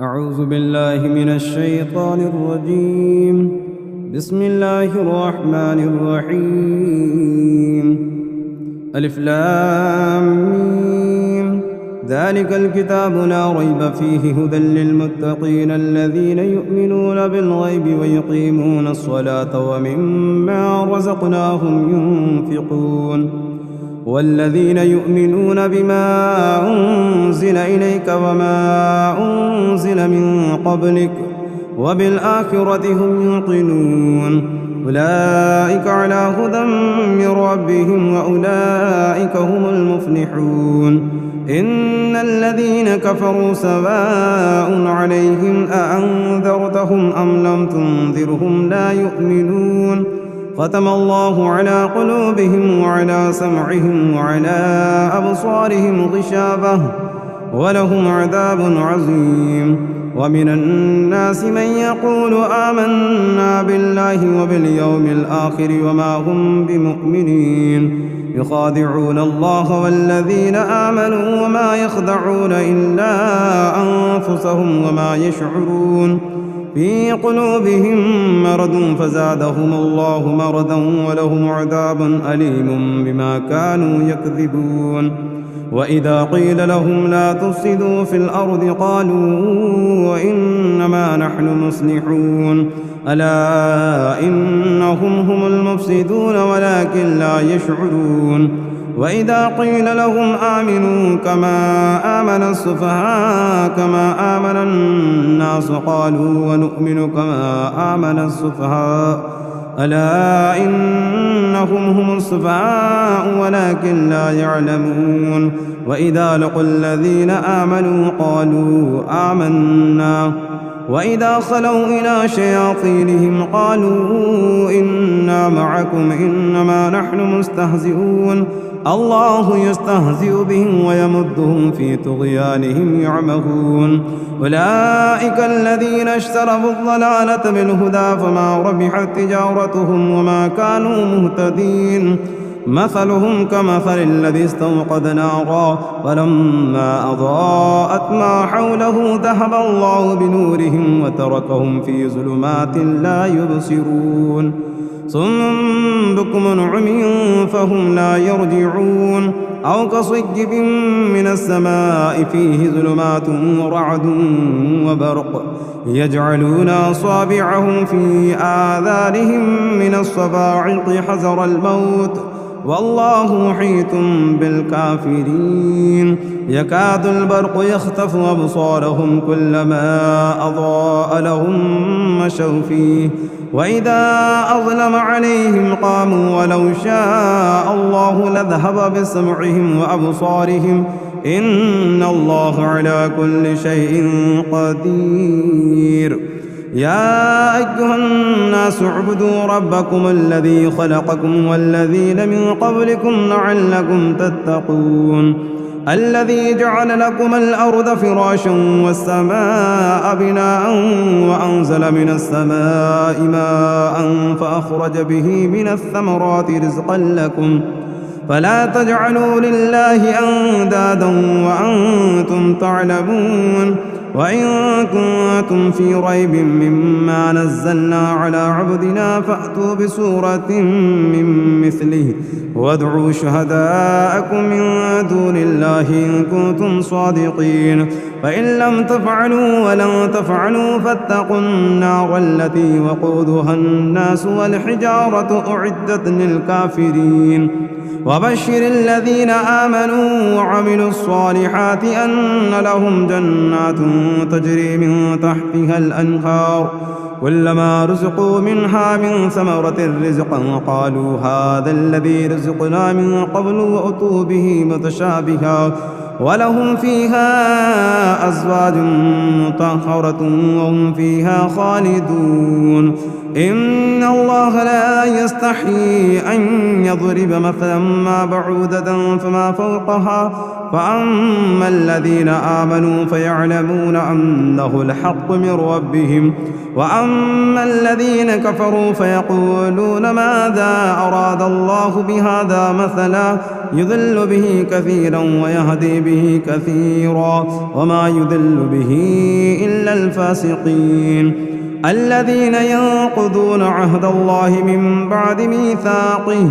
أعوذ بالله من الشيطان الرجيم. بسم الله الرحمن الرحيم. ألف لام ميم. ذلك الكتاب لا ريب فيه هدى للمتقين الذين يؤمنون بالغيب ويقيمون الصلاة ومما رزقناهم ينفقون والذين يؤمنون بما أنزل إليك وما أنزل من قبلك وبالآخرة هم يوقنون أولئك على هدى من ربهم وأولئك هم المفلحون. إن الذين كفروا سواء عليهم أأنذرتهم أم لم تنذرهم لا يؤمنون. ختم الله على قلوبهم وعلى سمعهم وعلى أبصارهم غشاوة ولهم عذاب عظيم. ومن الناس من يقول آمنا بالله وباليوم الآخر وما هم بمؤمنين يخادعون الله والذين آمنوا وما يخدعون إلا أنفسهم وما يشعرون. في قلوبهم مرض فزادهم الله مرضا ولهم عذاب أليم بما كانوا يكذبون. وإذا قيل لهم لا تفسدوا في الأرض قالوا إنما نحن مصلحون ألا إنهم هم المفسدون ولكن لا يشعرون. وإذا قيل لهم آمنوا كما آمن السفهاء كما آمن الناس قالوا ونؤمن كما آمن السفهاء ألا إنهم هم السفهاء ولكن لا يعلمون. وإذا لقوا الذين آمنوا قالوا آمنا وإذا خلوا إلى شياطينهم قالوا إنا معكم إنما نحن مستهزئون. الله يستهزئ بهم ويمدهم في طغيانهم يعمهون. أولئك الذين اشتروا الضلالة بالهدى فما ربحت تجارتهم وما كانوا مهتدين. مثلهم كمثل الذي استوقد نارا فلما أضاءت ما حوله ذهب الله بنورهم وتركهم في ظلمات لا يبصرون. صم بكم عمي فهم لا يرجعون. أو كصيب من السماء فيه ظلمات ورعد وبرق يجعلون أصابعهم في آذانهم من الصواعق حذر الموت والله محيط بالكافرين. يكاد البرق يخطف أبصارهم كلما أضاء لهم مشوا فيه وإذا أظلم عليهم قاموا ولو شاء الله لذهب بسمعهم وأبصارهم إن الله على كل شيء قدير. يا أيها الناس اعبدوا ربكم الذي خلقكم والذين من قبلكم لعلكم تتقون. الذي جعل لكم الأرض فراشا والسماء بناء وأنزل من السماء ماء فأخرج به من الثمرات رزقا لكم فلا تجعلوا لله أندادا وأنتم تعلمون. وإن كنتم في ريب مما نزلنا على عبدنا فأتوا بسورة من مثله وادعوا شهداءكم من دون الله إن كنتم صادقين. فإن لم تفعلوا ولن تفعلوا فاتقوا النار التي وقودها الناس والحجارة أعدت للكافرين. وبشر الذين آمنوا وعملوا الصالحات أن لهم جنات تجري من تحتها الأنهار كلما رزقوا منها من ثمرة رزقا قالوا هذا الذي رزقنا من قبل وأتوا به متشابها ولهم فيها أزواج مطهرة وهم فيها خالدون. إن الله لا يستحيي أن يضرب مثلا ما بعودة فما فوقها فأما الذين آمنوا فيعلمون أنه الحق من ربهم وأما الذين كفروا فيقولون ماذا أراد الله بهذا مثلا يضل به كثيرا ويهدي به كثيرا وما يضل به إلا الفاسقين الذين ينقضون عهد الله من بعد ميثاقه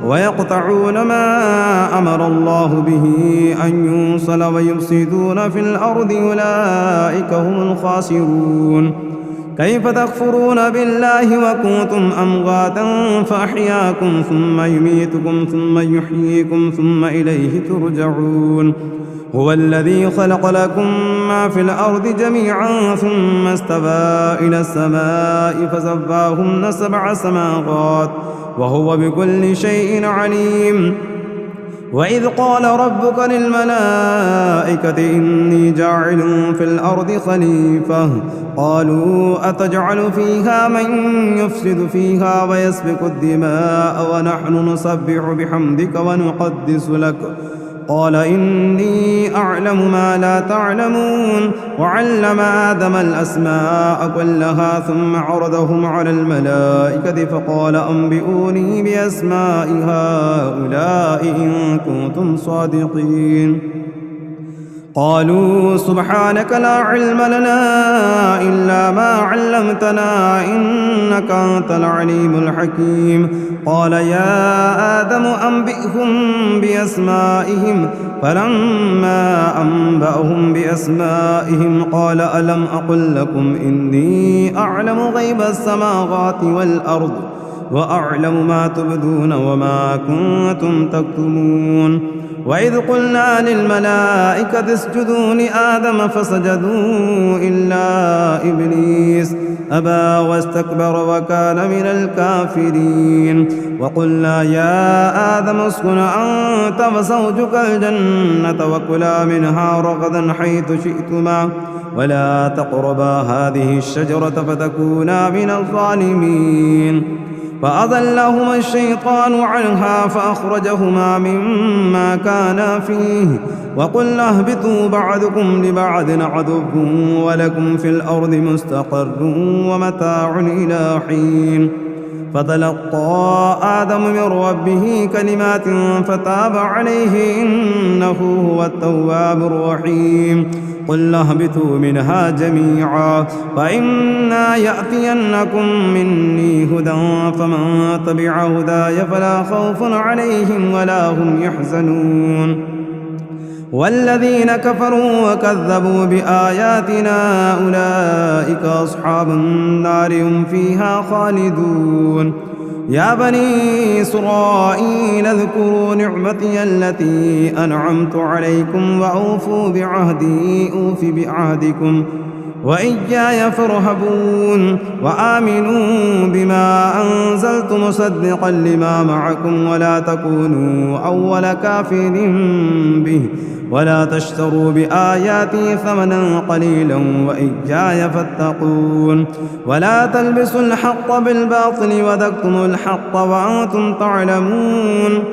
ويقطعون ما أمر الله به أن يوصل ويفسدون في الأرض أولئك هم الخاسرون كيف تكفرون بالله وكنتم أمواتا فأحياكم ثم يميتكم ثم يحييكم ثم إليه ترجعون هو الذي خلق لكم ما في الأرض جميعا ثم استوى إلى السماء فسواهن 7 سماوات وهو بكل شيء عليم وإذ قال ربك للملائكة إني جاعل في الأرض خليفة قالوا أتجعل فيها من يفسد فيها ويسفك الدماء ونحن نسبح بحمدك ونقدس لك قال إني أعلم ما لا تعلمون وعلم آدم الأسماء كلها ثم عرضهم على الملائكة فقال أنبئوني بأسماء هؤلاء إن كنتم صادقين قالوا سبحانك لا علم لنا إلا ما علمتنا إنك أنت العليم الحكيم قال يا آدم أنبئهم بأسمائهم فلما أنبأهم بأسمائهم قال ألم أقل لكم إني أعلم غيب السماوات والأرض وأعلم ما تبدون وما كنتم تكتمون وإذ قلنا للملائكة اسجدوا لآدم فسجدوا إلا إبليس أبى واستكبر وكان من الكافرين وقلنا يا آدم اسكن أنت وزوجك الجنة وكلا منها رغدا حيث شئتما ولا تقربا هذه الشجرة فتكونا من الظالمين فأضلهما الشيطان عنها فأخرجهما مما كانا فيه وقلنا اهبطوا بعضكم لبعض عدو ولكم في الأرض مستقر ومتاع إلى حين فتلقى آدم من ربه كلمات فتاب عليه إنه هو التواب الرحيم قلنا اهبطوا منها جميعا فإما يأتينكم مني هدى فمن تبع هداي فلا خوف عليهم ولا هم يحزنون والذين كفروا وكذبوا بآياتنا أولئك أصحاب النار هم فيها خالدون يا بني إسرائيل اذكروا نعمتي التي أنعمت عليكم وأوفوا بعهدي أوف بعهدكم وإياي فارهبون وآمنوا بما أنزلت مصدقا لما معكم ولا تكونوا أول كافر به ولا تشتروا بآياتي ثمنا قليلا وإياي فاتقون ولا تلبسوا الحق بالباطل وتكتموا الحق وأنتم تعلمون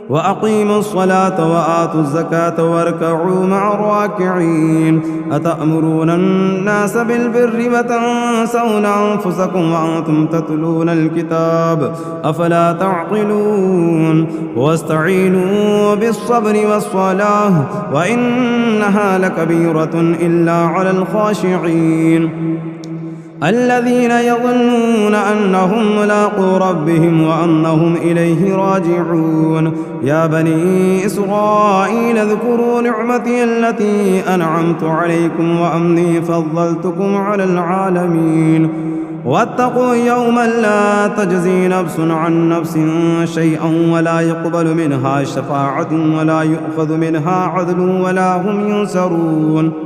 وأقيموا الصلاة وآتوا الزكاة واركعوا مع الراكعين أتأمرون الناس بالبر وتنسون أنفسكم وأنتم تتلون الكتاب أفلا تعقلون واستعينوا بالصبر والصلاة وإنها لكبيرة إلا على الخاشعين الذين يظنون أنهم ملاقو ربهم وأنهم إليه راجعون يا بني إسرائيل اذكروا نعمتي التي أنعمت عليكم وأني فضلتكم على العالمين واتقوا يوما لا تجزي نفس عن نفس شيئا ولا يقبل منها شفاعة ولا يؤخذ منها عدل ولا هم ينصرون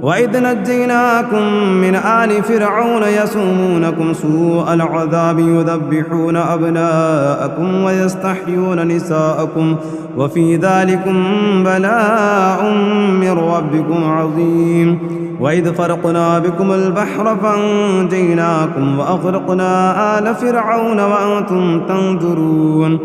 وإذ نجيناكم من آل فرعون يسومونكم سوء العذاب يذبحون أبناءكم ويستحيون نساءكم وفي ذلكم بلاء من ربكم عظيم وإذ فرقنا بكم البحر فانجيناكم وأغرقنا آل فرعون وأنتم تنظرون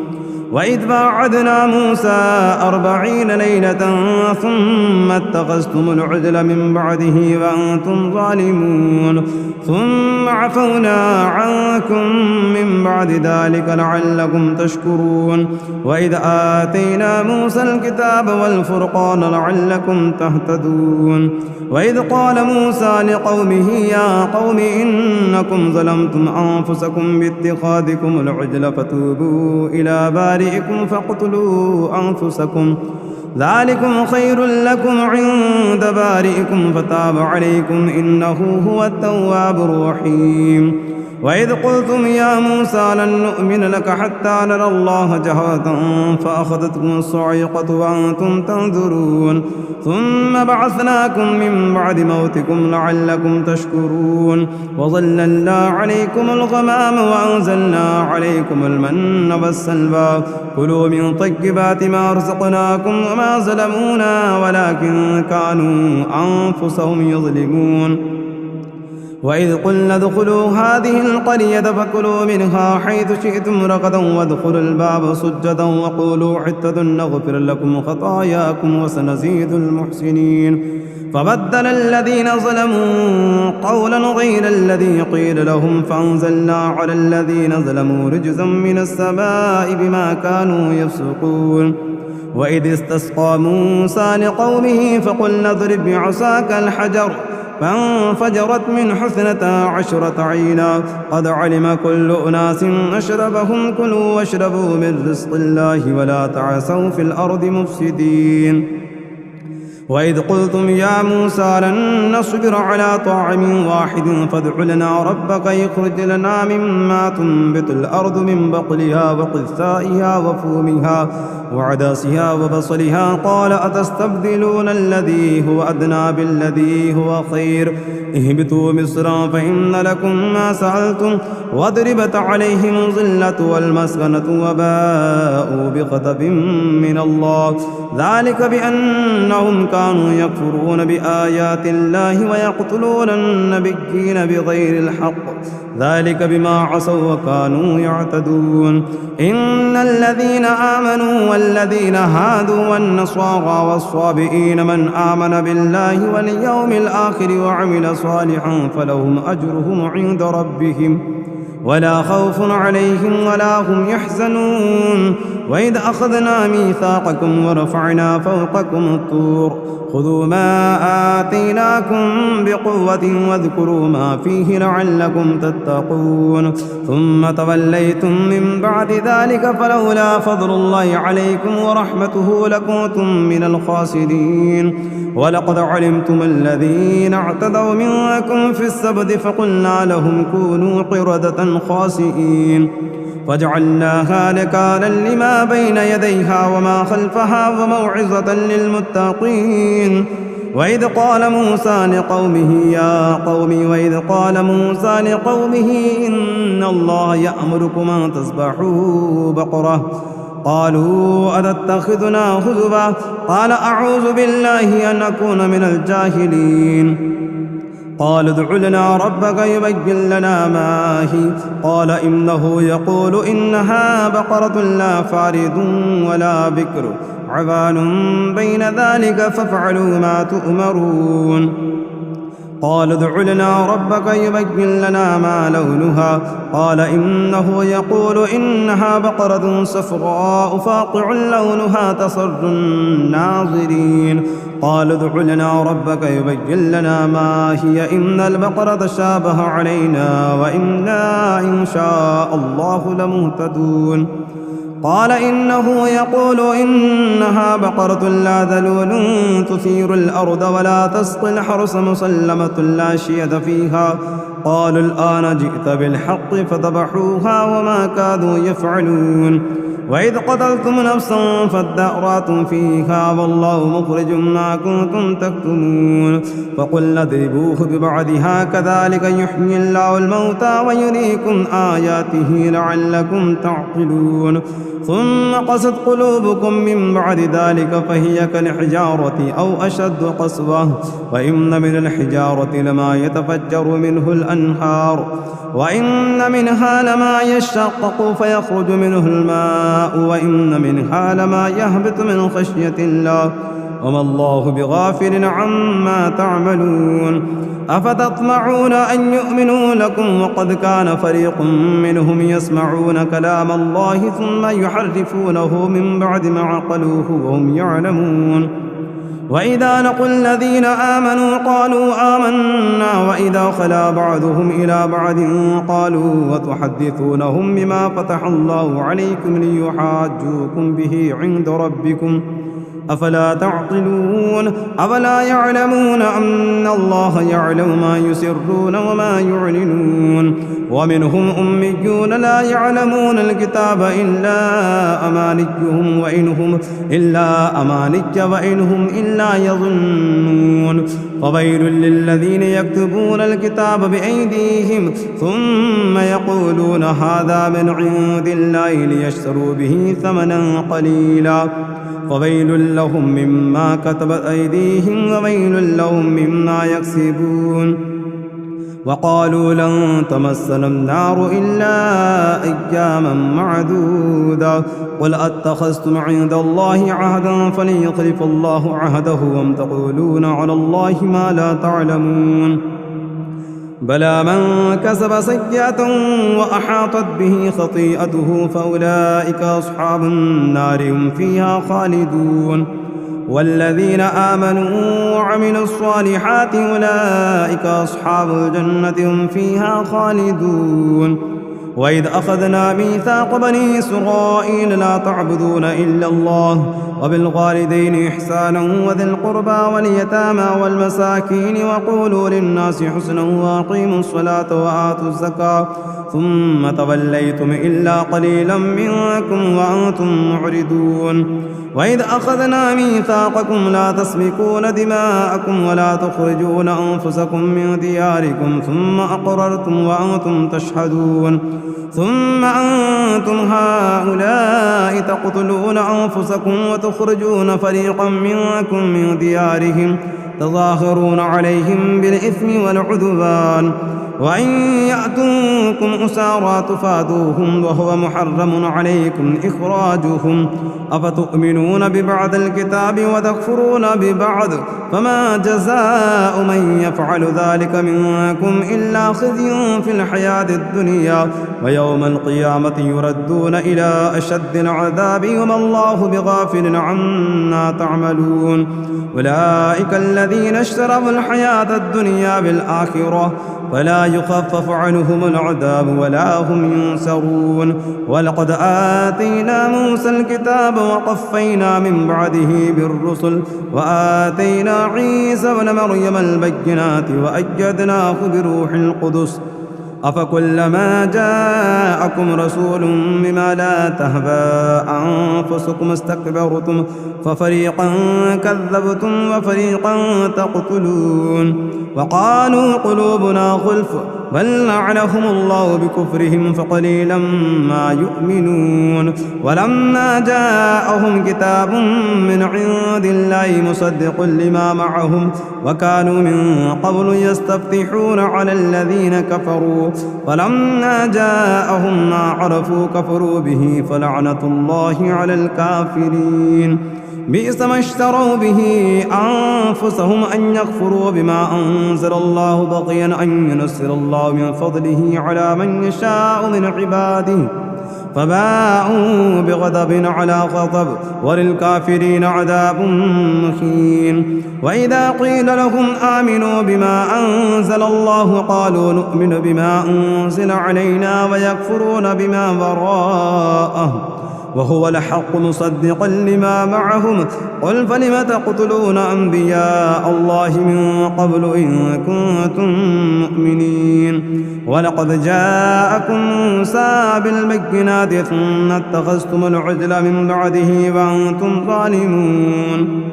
وإذ باعدنا موسى 40 ليلة ثم اتخذتم العجل من بعده وأنتم ظالمون ثم عفونا عنكم من بعد ذلك لعلكم تشكرون وإذ آتينا موسى الكتاب والفرقان لعلكم تهتدون وإذ قال موسى لقومه يا قوم إنكم ظلمتم أنفسكم باتخاذكم العجل فتوبوا إلى بارئكم فاقتلوا أنفسكم ذلكم خير لكم عند بارئكم فتاب عليكم إنه هو التواب الرحيم وإذ قلتم يا موسى لن نؤمن لك حتى نرى الله جهرة فأخذتكم الصاعقة وأنتم تنظرون ثم بعثناكم من بعد موتكم لعلكم تشكرون وظللنا عليكم الغمام وأنزلنا عليكم المن والسلوى كلوا من طيبات ما رزقناكم وما ظلمونا ولكن كانوا أنفسهم يظلمون وإذ قلنا ادخلوا هذه القرية فكلوا منها حيث شئتم رغدا وادخلوا الباب سجدا وقولوا حطة نغفر لكم خطاياكم وسنزيد المحسنين فبدل الذين ظلموا قولا غير الذي قيل لهم فأنزلنا على الذين ظلموا رجزا من السماء بما كانوا يفسقون وإذ استسقى موسى لقومه فقلنا اضرب بعصاك الحجر فانفجرت من 12 عينا قد علم كل أناس مشربهم كلوا واشربوا من رزق الله ولا تعثوا في الأرض مفسدين وإذ قلتم يا موسى لن نصبر على طاعم واحد فادع لنا ربك يخرج لنا مما تنبت الأرض من بقلها وقثائها وفومها وعدسها وبصلها قال أتستبدلون الذي هو أدنى بالذي هو خير اهبطوا مصرا فإن لكم ما سألتم واضربت عليهم الذلة والمسكنة وباءوا بغضب من الله ذلك بأنهم كانوا يكفرون بآيات الله ويقتلون النبيين بغير الحق ذلك بما عصوا وكانوا يعتدون إن الذين آمنوا والذين هادوا والنصارى والصابئين من آمن بالله واليوم الآخر وعمل صالحا فلهم أجرهم عند ربهم ولا خوف عليهم ولا هم يحزنون وإذ أخذنا ميثاقكم ورفعنا فوقكم الطور خذوا ما آتيناكم بقوة واذكروا ما فيه لعلكم تتقون ثم توليتم من بعد ذلك فلولا فضل الله عليكم ورحمته لكنتم من الخاسرين ولقد علمتم الذين اعتدوا منكم في السبت فقلنا لهم كونوا قردة خاسئين فجعلناها نكالا لما بين يديها وما خلفها وموعظة للمتقين وإذ قال موسى لقومه إن الله يأمركم أن تذبحوا بقرة قالوا أتتخذنا هزوا قال أعوذ بالله أن أكون من الجاهلين قال ادع لنا ربك يبين لنا ما هي قال إنه يقول إنها بقرة لا فارض ولا بكر عوان بين ذلك فافعلوا ما تؤمرون قال ادع لنا ربك يبين لنا ما لونها قال إنه يقول إنها بقرة صفراء فاقع لونها تسر الناظرين قال ادع لنا ربك يبين لنا ما هي إن البقرة شابه علينا وإنا إن شاء الله لمهتدون قال إنه يقول إنها بقرة لا ذلول تثير الأرض ولا تسقي الحرث مسلمة لا شية فيها قالوا الآن جئت بالحق فذبحوها وما كادوا يفعلون وإذ قتلتم نفسا فادارأتم فيها والله مخرج ما كنتم تكتمون فقلنا اضربوه ببعضها كذلك يحيي الله الموتى ويريكم آياته لعلكم تعقلون ثم قست قلوبكم من بعد ذلك فهي كالحجارة أو أشد قسوة وإن من الحجارة لما يتفجر منه الأنهار وإن منها لما يشقق فيخرج منه الماء وإن منها لما يهبط من خشية الله وما الله بغافل عما تعملون أفتطمعون أن يؤمنوا لكم وقد كان فريق منهم يسمعون كلام الله ثم يحرفونه من بعد ما عقلوه وهم يعلمون وإذا لقوا الذين آمنوا قالوا آمنا وإذا خلا بعضهم إلى بعض قالوا وتحدثونهم بما فتح الله عليكم ليحاجوكم به عند ربكم أفلا تعقلون أفلا يعلمون أن الله يعلم ما يسرون وما يعلنون ومنهم أميون لا يعلمون الكتاب إلا أمانيهم وإنهم إلا يظنون فويل للذين يكتبون الكتاب بأيديهم ثم يقولون هذا من عند الله ليشتروا به ثمنا قليلا فويل لهم مما كتبت أيديهم وويل لهم مما يكسبون وقالوا لن تمسنا النار إلا أياما معدودة قل أتخذتم عند الله عهدا فلن يخلف الله عهده وأم تقولون على الله ما لا تعلمون بلى من كسب سيئة وأحاطت به خطيئته فأولئك أصحاب النار هم فيها خالدون والذين آمنوا وعملوا الصالحات أولئك أصحاب الجنة هم فيها خالدون وإذ أخذنا ميثاق بني إسرائيل لا تعبدون إلا الله وبالوالدين إحسانا وذي القربى واليتامى والمساكين وقولوا للناس حسنا وأقيموا الصلاة وآتوا الزكاة ثم توليتم إلا قليلا منكم وأنتم معرضون وإذ أخذنا ميثاقكم لا تسفكون دماءكم ولا تخرجون أنفسكم من دياركم ثم أقررتم وأنتم تشهدون ثم أنتم هؤلاء تقتلون أنفسكم وتخرجون فريقا منكم من ديارهم تظاهرون عليهم بالإثم والعدوان وإن يأتوكم أسارى تفادوهم وهو محرم عليكم إخراجهم أفتؤمنون ببعض الكتاب وتكفرون ببعض فما جزاء من يفعل ذلك منكم إلا خزي في الحياة الدنيا ويوم القيامة يردون إلى أشد العذاب وما الله بغافل عما تعملون أولئك الذين اشتروا الحياة الدنيا بالآخرة فلا يخفف عنهم العذاب ولا هم ينصرون ولقد آتينا موسى الكتاب وقفينا من بعده بالرسل وآتينا عيسى ابن مريم البينات وأيدناه بروح القدس أفكلما جاءكم رسول بما لا تهوى أنفسكم استكبرتم ففريقا كذبتم وفريقا تقتلون وقالوا قلوبنا غلف بل لعنهم الله بكفرهم فقليلا ما يؤمنون ولما جاءهم كتاب من عند الله مصدق لما معهم وكانوا من قبل يستفتحون على الذين كفروا فلما جاءهم ما عرفوا كفروا به فلعنة الله على الكافرين بئس ما اشتروا به أنفسهم أن يكفروا بما أنزل الله بغيا أن ينزل الله من فضله على من يشاء من عباده فباءوا بغضب على غضب وللكافرين عذاب مهين وإذا قيل لهم آمنوا بما أنزل الله قالوا نؤمن بما أنزل علينا ويكفرون بما وراءه وهو الحق مصدقا لما معهم قل فلم تقتلون أنبياء الله من قبل إن كنتم مؤمنين ولقد جاءكم موسى بالبينات ثم اتخذتم العجل من بعده وأنتم ظالمون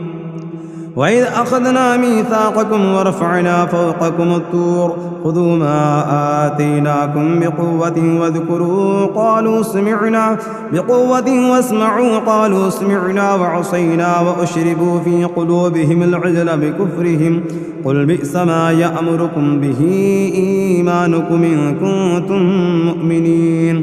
وإذ أخذنا ميثاقكم ورفعنا فوقكم الطور خذوا ما آتيناكم بقوة واذكروا قالوا سمعنا بقوة واسمعوا قالوا سمعنا وعصينا وأشربوا في قلوبهم العجل بكفرهم قل بئس ما يأمركم به إيمانكم إن كنتم مؤمنين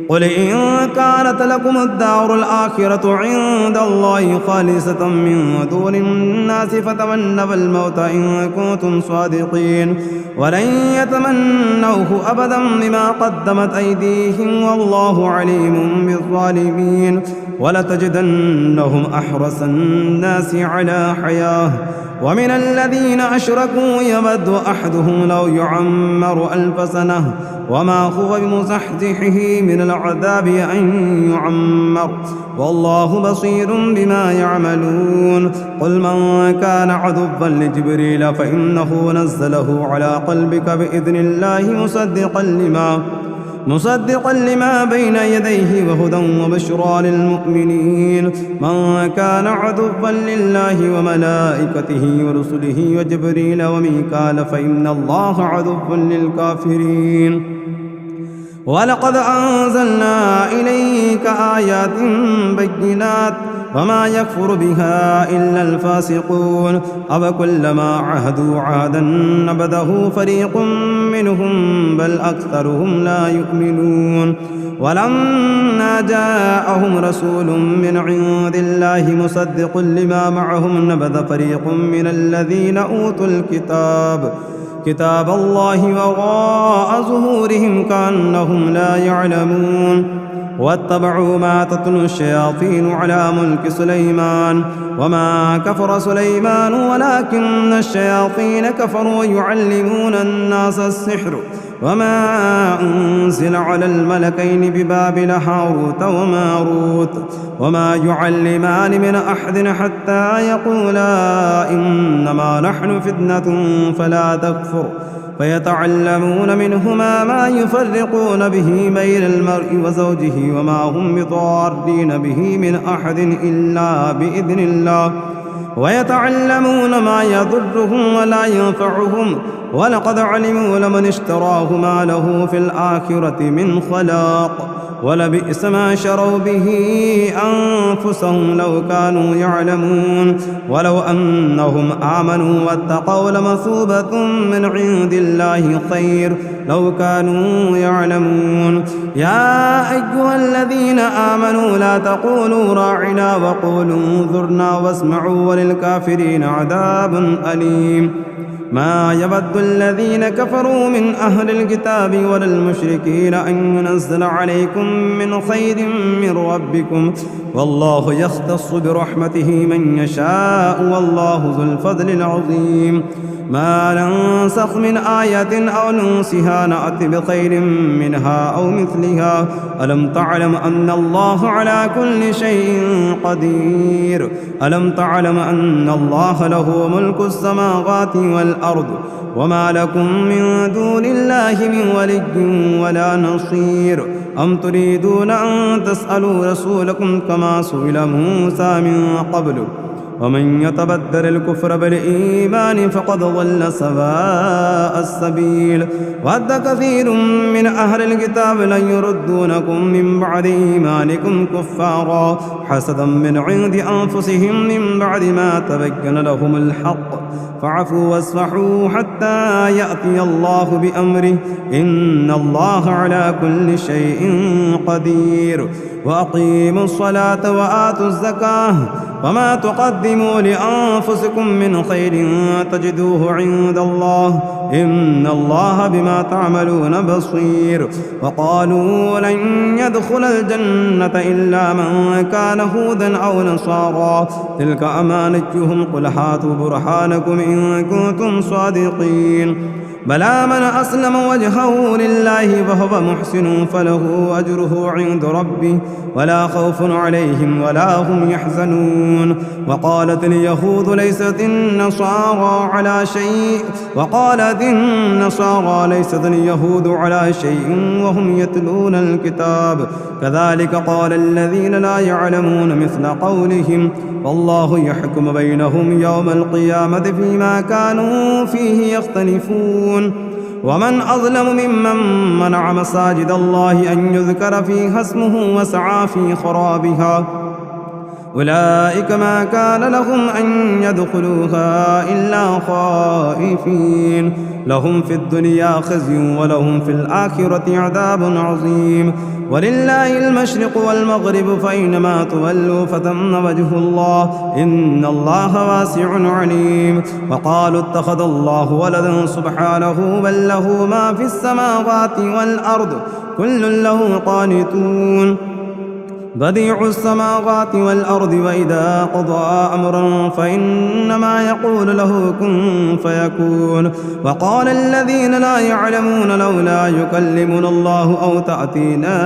قل إن كانت لكم الدار الآخرة عند الله خالصة من دون الناس فتمنوا الموت إن كنتم صادقين ولن يتمنوه أبدا بما قدمت أيديهم والله عليم بالظالمين ولتجدنهم أحرص الناس على حياة ومن الذين أشركوا يود أحدهم لو يعمر 1000 سنة وما هو بمزحزحه من العذاب أن يعمر والله بصير بما يعملون قل من كان عدوا لجبريل فإنه نزله على قلبك بإذن الله مصدقا لما بين يديه وهدى وبشرى للمؤمنين من كان عدوا لله وملائكته ورسله وجبريل وميكال فإن الله عدو للكافرين ولقد أنزلنا إليك آيات بينات وما يكفر بها إلا الفاسقون أفكلما عاهدوا عهدا نبذه فريق منهم بل أكثرهم لا يؤمنون ولما جاءهم رسول من عند الله مصدق لما معهم نبذ فريق من الذين أوتوا كتاب الله وراء ظهورهم كأنهم لا يعلمون واتبعوا ما تتلو الشياطين على ملك سليمان وما كفر سليمان ولكن الشياطين كفروا يعلمون الناس السحر وما أنزل على الملكين ببابل هاروت وماروت وما يعلمان من أحد حتى يقولا إنما نحن فتنة فلا تكفر فيتعلمون منهما ما يفرقون به بين المرء وزوجه وما هم بضارين به من أحد إلا بإذن الله ويتعلمون ما يضرهم ولا ينفعهم ولقد علموا لمن اشتراه ما له في الآخرة من خلاق ولبئس ما شروا به أنفسهم لو كانوا يعلمون ولو أنهم آمنوا واتقوا لمثوبة من عند الله خير لو كانوا يعلمون يا أيها الذين آمنوا لا تقولوا راعنا وقولوا انظرنا واسمعوا وللكافرين عذاب أليم ما يود الذين كفروا من أهل الكتاب ولا المشركين أن ينزل عليكم من خير من ربكم والله يختص برحمته من يشاء والله ذو الفضل العظيم ما ننسخ من آية أو ننسها نأت بخير منها أو مثلها ألم تعلم أن الله على كل شيء قدير ألم تعلم أن الله له ملك السماوات والأرض وما لكم من دون الله من ولي ولا نصير أم تريدون أن تسألوا رسولكم كما سئل موسى من قبل ومن يتبدل الكفر بالإيمان فقد ضل سواء السبيل ود كثير من أهل الكتاب لن يردونكم من بعد إيمانكم كفارا حسدا من عند أنفسهم من بعد ما تبين لهم الحق فاعفوا واصفحوا حتى يأتي الله بأمره إن الله على كل شيء قدير وأقيموا الصلاة وآتوا الزكاة وما تقدموا لأنفسكم من خير تجدوه عند الله إن الله بما تعملون بصير وقالوا لن يدخل الجنة إلا من كان هودا أو نصارى تلك أمانتهم قل هاتوا برهانكم إن كنتم صادقين بلى من أسلم وجهه لله وهو محسن فله أجره عند ربه ولا خوف عليهم ولا هم يحزنون وقالت اليهود ليست النصارى على شيء وقالت النصارى وليست اليهود على شيء وهم يتلون الكتاب كذلك قال الذين لا يعلمون مثل قولهم والله يحكم بينهم يوم القيامة فيما كانوا فيه يختلفون ومن أظلم ممن منع مساجد الله أن يذكر فيها اسمه وسعى في خرابها أولئك ما كان لهم أن يدخلوها إلا خائفين لهم في الدنيا خزي ولهم في الآخرة عذاب عظيم ولله المشرق والمغرب فأينما تولوا فثم وجه الله إن الله واسع عليم وقالوا اتخذ الله ولدا سبحانه بل له ما في السماوات والأرض كل له قانتون بديع السماوات والأرض وإذا قضى أمرا فإنما يقول له كن فيكون وقال الذين لا يعلمون لولا يكلمنا الله أو تأتينا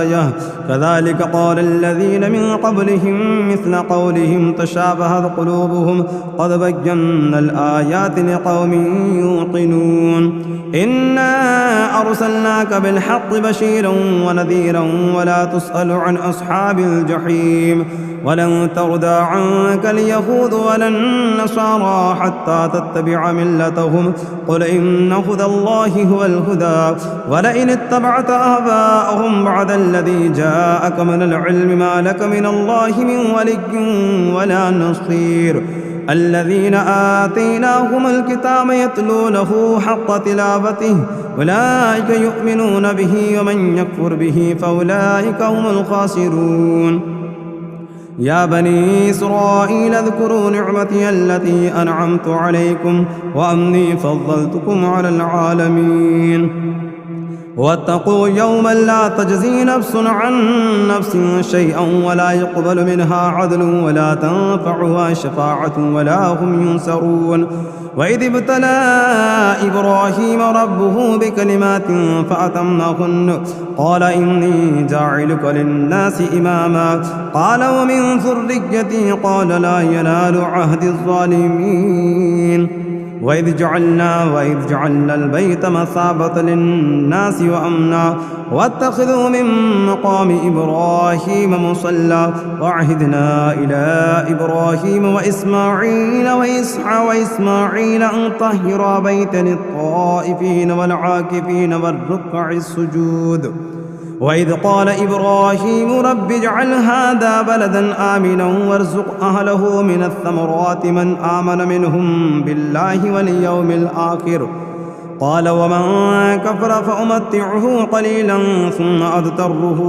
آية كذلك قال الذين من قبلهم مثل قولهم تشابهت قلوبهم قد بينا الآيات لقوم يوقنون إنا أرسلناك بالحق بشيرا ونذيرا ولا تسأل عن أصحاب الجحيم ولن ترضى عنك اليهود ولا النصارى حتى تتبع ملتهم قل إن هدى الله هو الهدى ولئن اتبعت أهواءهم بعد الذي جاءك من العلم ما لك من الله من ولي ولا نصير الذين آتيناهم الكتاب يتلونه حق تلاوته أولئك يؤمنون به ومن يكفر به فأولئك هم الخاسرون يا بني إسرائيل اذكروا نعمتي التي أنعمت عليكم وأني فضلتكم على العالمين واتقوا يوما لا تجزي نفس عن نفس شيئا ولا يقبل منها عدل ولا تنفعها شفاعة ولا هم ينصرون وإذ ابتلى إبراهيم ربه بكلمات فأتمهن قال إني جاعلك للناس إماما قال ومن ذريتي قال لا ينال عهد الظالمين وإذ جعلنا البيت مثابة للناس وأمنا واتخذوا من مقام إبراهيم مصلى وعهدنا إلى إبراهيم وإسماعيل وإسماعيل أن طهرا بيت للطائفين والعاكفين والركع السجود وإذ قال إبراهيم رب اجعل هذا بلدا آمنا وارزق أهله من الثمرات من آمن منهم بالله واليوم الآخر قال ومن كفر فأمتعه قليلا ثم أضطره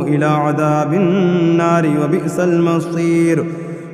إلى عذاب النار وبئس المصير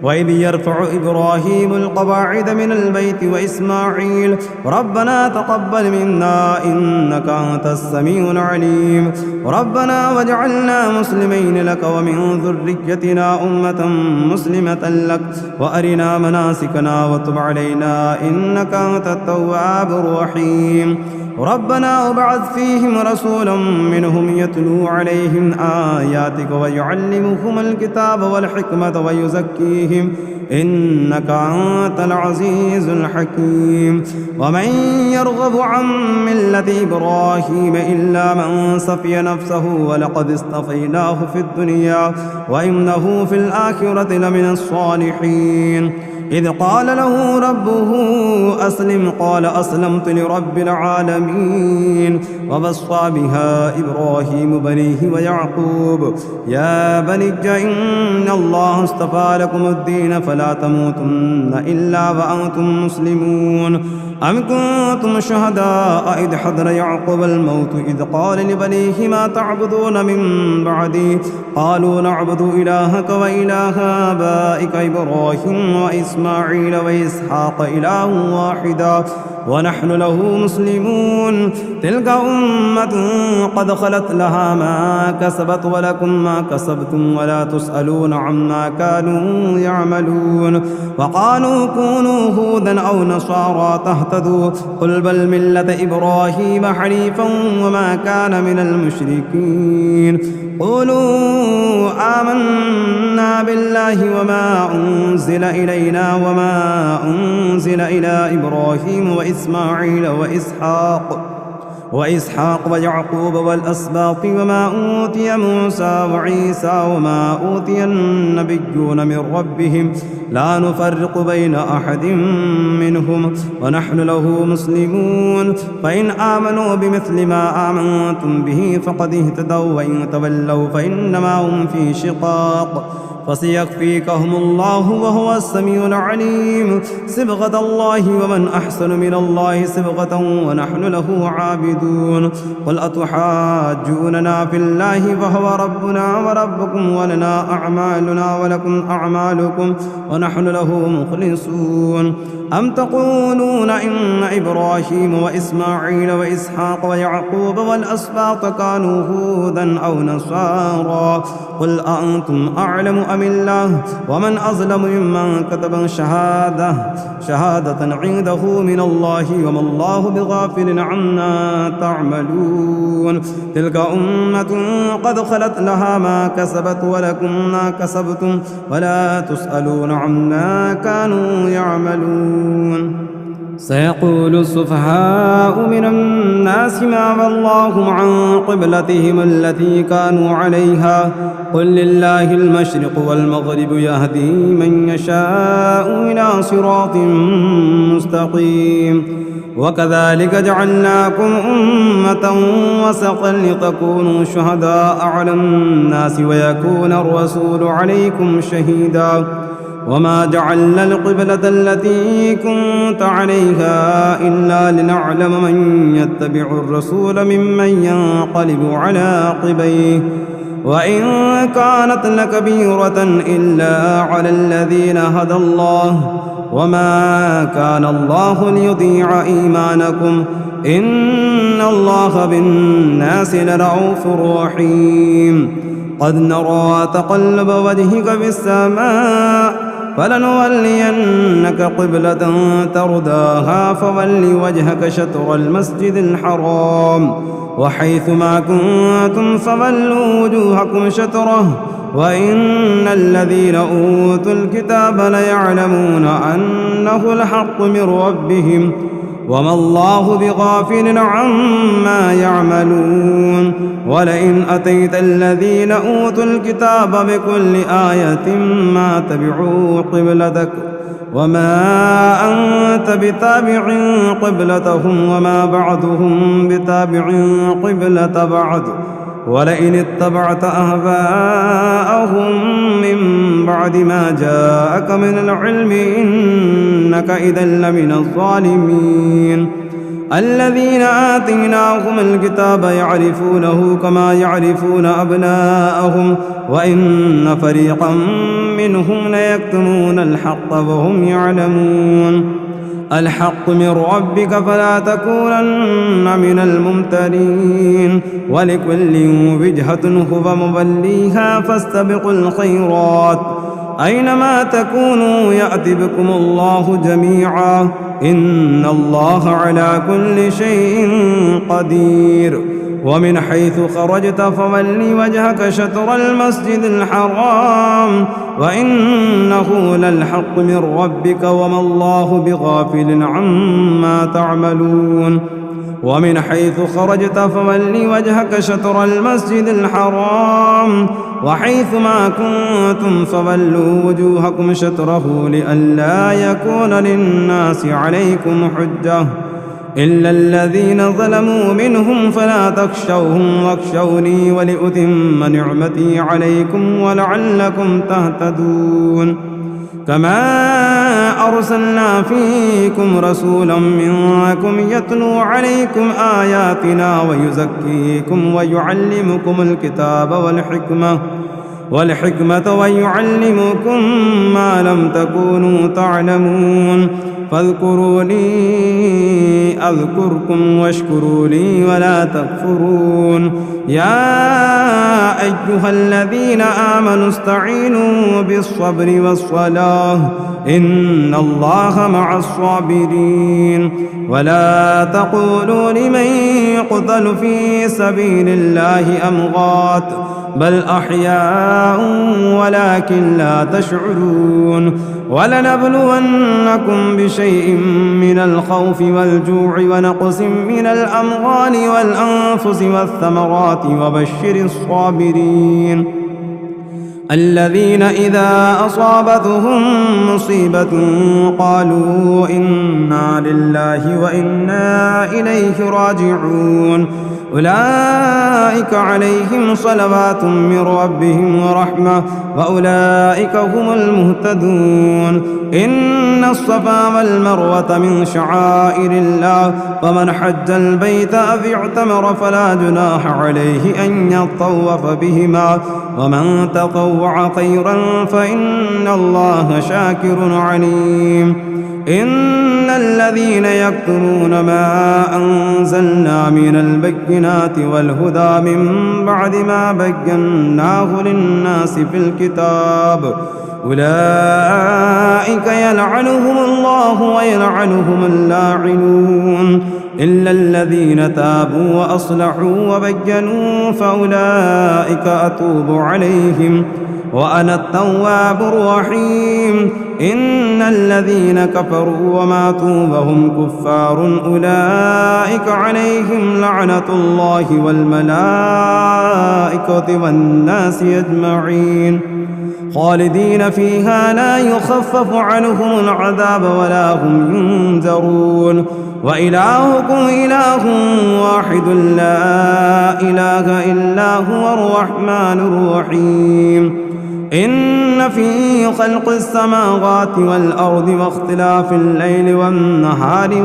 وإذ يرفع إبراهيم القواعد من البيت وإسماعيل ربنا تقبل منا إنك أنت السميع العليم ربنا واجعلنا مسلمين لك ومن ذريتنا أمة مسلمة لك وأرنا مناسكنا وتب علينا إنك أنت التواب الرحيم ربنا وابعث فيهم رسولا منهم يتلو عليهم آياتك ويعلمهم الكتاب والحكمة ويزكيهم إنك أنت العزيز الحكيم ومن يرغب عن ملة إبراهيم إلا من سفي نفسه ولقد اصطفيناه في الدنيا وإنه في الآخرة لمن الصالحين إذ قال له ربه أسلم قال أسلمت لرب العالمين ووصى بها إبراهيم بنيه ويعقوب يا بني إن الله اصطفى لكم الدين فلا تموتن إلا وأنتم مسلمون أم كنتم شهداء إذ حضر يعقوب الموت إذ قال لبنيه ما تعبدون من بعدي قالوا نعبد إلهك وإله آبائك إبراهيم وإسماعيل وإسحاق إله واحدا ونحن له مسلمون تلك أمة قد خلت لها ما كسبت ولكم ما كسبتم ولا تسألون عما كانوا يعملون وقالوا كونوا هودا أو نصارى تهتدوا قل بل ملة إبراهيم حنيفا وما كان من المشركين قولوا آمنا بالله وما أنزل إلينا وما أنزل إلى إبراهيم وإسماعيل وإسحاق وإسحاق ويعقوب والأسباط وما أوتي موسى وعيسى وما أوتي النبيون من ربهم لا نفرق بين أحد منهم ونحن له مسلمون فإن آمنوا بمثل ما آمنتم به فقد اهتدوا وإن تولوا فإنما هم في شقاق فسيكفيكهم الله وهو السميع العليم صبغة الله ومن أحسن من الله صبغة ونحن له عابدون قل أتحاجوننا في الله وهو ربنا وربكم ولنا أعمالنا ولكم أعمالكم ونحن له مخلصون أم تقولون إن إبراهيم وإسماعيل وإسحاق ويعقوب والأسباط كانوا هودا أو نصارى قل أأنتم أعلم أم الله ومن أظلم ممن كتب شهادة عنده من الله وما الله بغافل عما تعملون تلك أمة قد خلت لها ما كسبت ولكم ما كسبتم ولا تسألون عما كانوا يعملون سيقول السفهاء من الناس ما والله عن قبلتهم التي كانوا عليها قل لله المشرق والمغرب يهدي من يشاء إلى صراط مستقيم وكذلك جعلناكم أمة وسطا لتكونوا شهداء على الناس ويكون الرسول عليكم شهيدا وما جعلنا القبلة التي كنت عليها إلا لنعلم من يتبع الرسول ممن ينقلب على عقبيه وإن كانت لكبيرة إلا على الذين هدى الله وما كان الله ليضيع إيمانكم إن الله بالناس لرؤوف رحيم قد نرى تقلب وجهك في السماء فلنولينك قبلة ترضاها فول وجهك شطر المسجد الحرام وحيث ما كنتم فولوا وجوهكم شطره وإن الذين أوتوا الكتاب ليعلمون أنه الحق من ربهم وما الله بغافل عما يعملون ولئن أتيت الذين أوتوا الكتاب بكل آية ما تبعوا قبلتك وما أنت بتابع قبلتهم وما بعضهم بتابع قبلة بعض ولئن اتبعت أهواءهم من بعد ما جاءك من العلم إنك إذا لمن الظالمين الذين آتيناهم الكتاب يعرفونه كما يعرفون أبناءهم وإن فريقا منهم ليكتمون الحق وهم يعلمون الحق من ربك فلا تكونن من الممترين ولكل وجهة هو موليها فاستبقوا الخيرات أينما تكونوا يأتي بكم الله جميعا إن الله على كل شيء قدير ومن حيث خرجت فول وجهك شطر المسجد الحرام وإنه للحق من ربك وما الله بغافل عما تعملون ومن حيث خرجت فول وجهك شطر المسجد الحرام وحيث ما كنتم فولوا وجوهكم شطره لئلا يكون للناس عليكم حجة إلا الذين ظلموا منهم فلا تخشوهم واخشوني ولأتم نعمتي عليكم ولعلكم تهتدون كما أرسلنا فيكم رسولا منكم يتلو عليكم آياتنا ويزكيكم ويعلمكم الكتاب والحكمة ويعلمكم ما لم تكونوا تعلمون فاذكروني أذكركم واشكروا لي ولا تكفرون يا أيها الذين آمنوا استعينوا بالصبر والصلاة إن الله مع الصابرين ولا تقولوا لمن يقتل في سبيل الله أموات بل أحياء ولكن لا تشعرون ولنبلونكم بشيء من الخوف والجوع ونقص من الأموال والأنفس والثمرات وبشر الصابرين الذين إذا أصابتهم مصيبة قالوا إنا لله وإنا إليه راجعون أولئك عليهم صلوات من ربهم ورحمة وأولئك هم المهتدون إن الصفا والمروة من شعائر الله فمن حج البيت أو اعتمر فلا جناح عليه أن يطوف بهما ومن تطوع خيرا فإن الله شاكر عليم إن الذين يكتمون ما أنزلنا من البينات والهدى من بعد ما بيناه للناس في الكتاب أولئك يلعنهم الله ويلعنهم اللاعنون إلا الذين تابوا وأصلحوا وبينوا فأولئك أتوب عليهم وأنا التواب الرحيم إن الذين كفروا وماتوا وهم كفار أولئك عليهم لعنة الله والملائكة والناس أجمعين خالدين فيها لا يخفف عنهم العذاب ولا هم ينذرون وإلهكم إله واحد لا إله إلا هو الرحمن الرحيم إن في خلق السماوات والأرض واختلاف الليل والنهار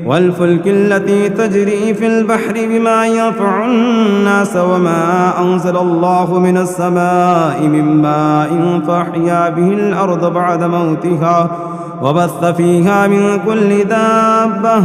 والفلك التي تجري في البحر بما ينفع الناس وما أنزل الله من السماء من ماء فأحيا به الأرض بعد موتها وبث فيها من كل دابة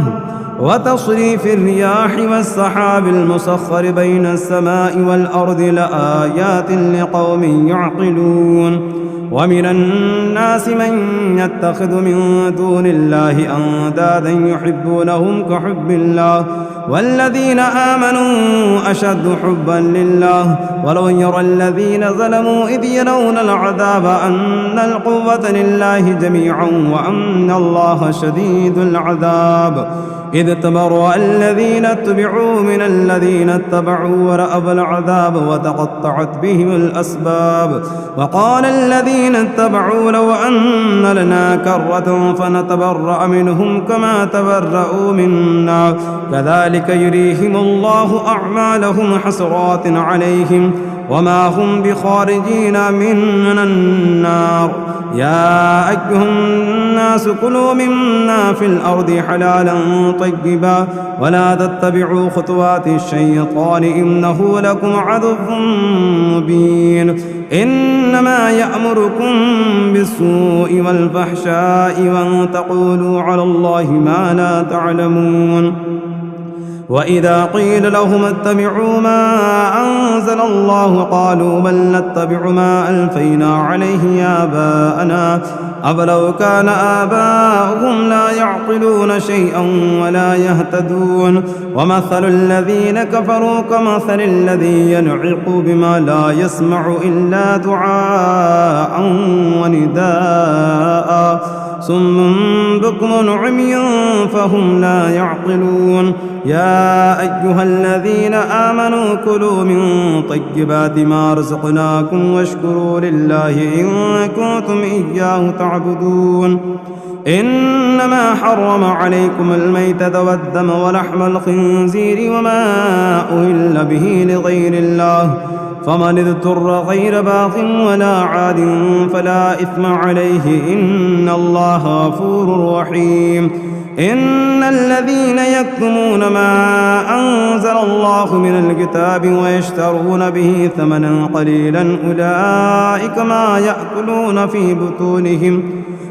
وتصريف الرياح والسحاب المسخر بين السماء والأرض لآيات لقوم يعقلون ومن الناس من يتخذ من دون الله أندادا يحبونهم كحب الله والذين آمنوا أشد حبا لله ولو يرى الذين ظلموا إذ يرون العذاب أن القوة لله جميعا وأن الله شديد العذاب إذ تبرأ الذين اتبعوا من الذين اتبعوا ورأوا العذاب وتقطعت بهم الأسباب وقال الذين اتبعوا لو أن لنا كرة فنتبرأ منهم كما تبرأوا منا كذلك يريهم الله أعمالهم حسرات عليهم وما هم بخارجين من النار يا أيها الناس كلوا مما في الأرض حلالا طيبا ولا تتبعوا خطوات الشيطان إنه لكم عدو مبين إنما يأمركم بالسوء والفحشاء وأن تقولوا على الله ما لا تعلمون وإذا قيل لهم اتبعوا ما أنزل الله قالوا بل نتبع ما ألفينا عليه آباءنا أولو كان آباؤهم لا يعقلون شيئا ولا يهتدون ومثل الذين كفروا كمثل الذي ينعق بما لا يسمع إلا دعاء ونداء صم بكم عمي فهم لا يعقلون يا أيها الذين آمنوا كلوا من طيبات ما رزقناكم واشكروا لله إن كنتم إياه تعبدون إنما حرم عليكم الميتة والدم ولحم الخنزير وما أهل به لغير الله فمن اضطر غير باغ ولا عاد فلا إثم عليه إن الله غفور رحيم إن الذين يكتمون ما أنزل الله من الكتاب ويشترون به ثمنا قليلا أولئك ما يأكلون في بطونهم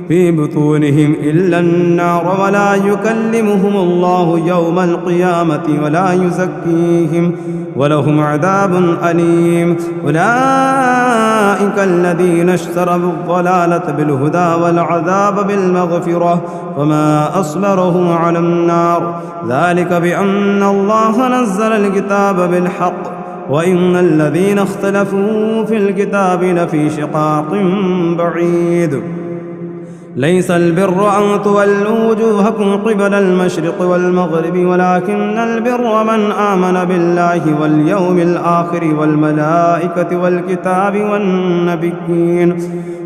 في بطونهم إلا النار ولا يكلمهم الله يوم القيامة ولا يزكيهم ولهم عذاب أليم. أولئك الذين اشتروا الضلالة بالهدى والعذاب بالمغفرة وما أصبرهم على النار ذلك بأن الله نزل الكتاب بالحق وإن الذين اختلفوا في الكتاب لفي شقاق بعيد. ليس البر أن تولوا وجوهكم قبل المشرق والمغرب ولكن البر من آمن بالله واليوم الآخر والملائكة والكتاب والنبيين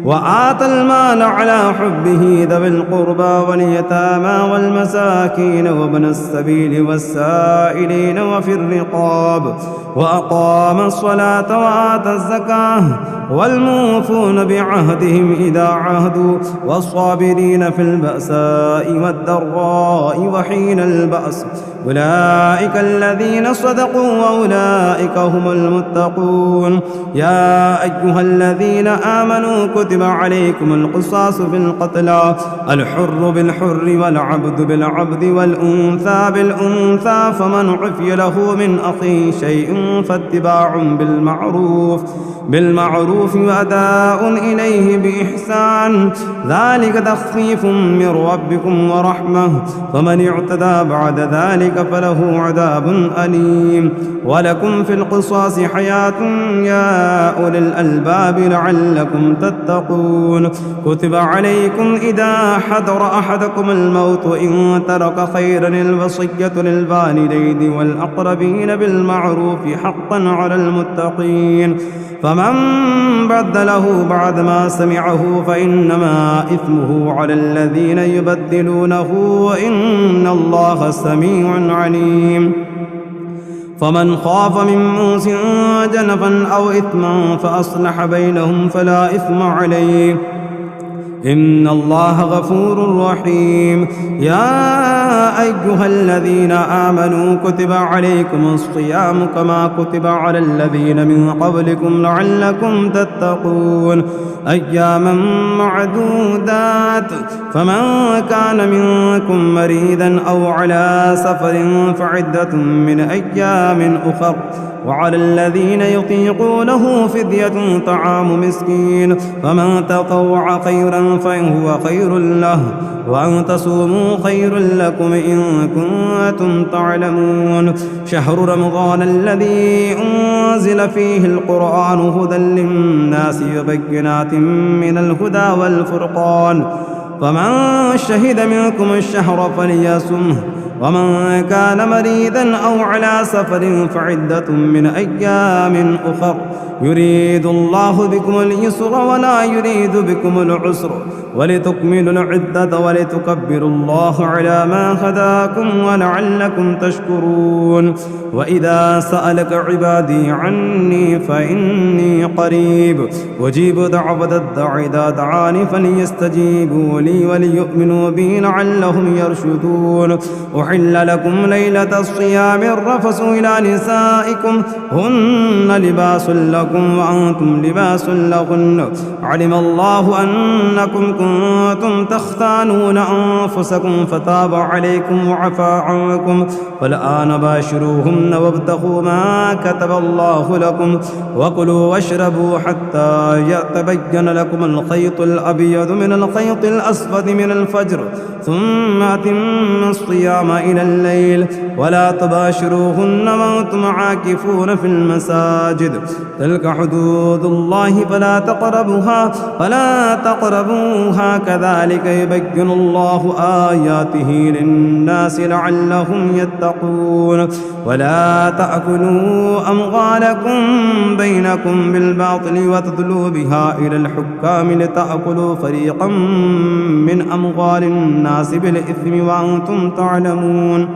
وآتى المال على حبه ذوي القربى واليتامى والمساكين وابن السبيل والسائلين وفي الرقاب وأقام الصلاة وآتى الزكاة والموفون بعهدهم إذا عهدوا والصابرين في البأساء والضراء وحين البأس أولئك الذين صدقوا وأولئك هم المتقون. يا أيها الذين آمنوا كتب عليكم القصاص في القتلى الحر بالحر والعبد بالعبد والأنثى بالأنثى فمن عفي له من أخيه شيء فاتباع بالمعروف وأداء إليه بإحسان ذلك تخفيف من ربكم ورحمة فمن اعتدى بعد ذلك فله عذاب أليم. ولكم في القصاص حياة يا أولي الألباب لعلكم تتقون. كتب عليكم إذا حضر أحدكم الموت إن ترك خيرا الوصية للوالدين والأقربين بالمعروف حقا على المتقين فمن بدله بعد ما سمعه فإنما إثمه على الذين يبدلونه وإن الله سميع عليم. فمن خاف من موص جنفا أو إثما فأصلح بينهم فلا إثم عليه إن الله غفور رحيم. يا أيها الذين آمنوا كتب عليكم الصيام كما كتب على الذين من قبلكم لعلكم تتقون أياما معدودات فمن كان منكم مريضا أو على سفر فعدة من أيام أخر وعلى الذين يطيقونه فدية طعام مسكين فمن تطوع خيرا فهو خير له وأن تصوموا خير لكم إن كنتم تعلمون. شهر رمضان الذي أنزل فيه القرآن هدى للناس وبينات من الهدى والفرقان فمن شهد منكم الشهر فليصمه ومن كان مريضا أو على سفر فعدة من أيام أخر يريد الله بكم اليسر ولا يريد بكم العسر ولتكملوا العدة ولتكبروا الله على ما هداكم ولعلكم تشكرون. وإذا سألك عبادي عني فإني قريب أجيب دعوة الداع إذا دعاني فليستجيبوا لي وليؤمنوا بي لعلهم يرشدون. أحل لكم ليلة الصيام الرفث إلى نسائكم هن لباس لكم وأنتم لباس لهن علم الله أنكم كنتم تختانون أنفسكم فتاب عليكم وعفى عنكم فالآن باشروهن وابتغوا ما كتب الله لكم وكلوا واشربوا حتى يتبين لكم الخيط الأبيض من الخيط الأسود من الفجر ثم أتموا الصيام إلى الليل ولا تباشروهن وأنتم عاكفون في المساجد تلك حدود الله فلا تقربوها كذلك يبين الله آياته للناس لعلهم يتقون. ولا تأكلوا أموالكم بينكم بالباطل وتدلوا بها إلى الحكام لتأكلوا فريقا من أموال الناس بالإثم وأنتم تعلمون.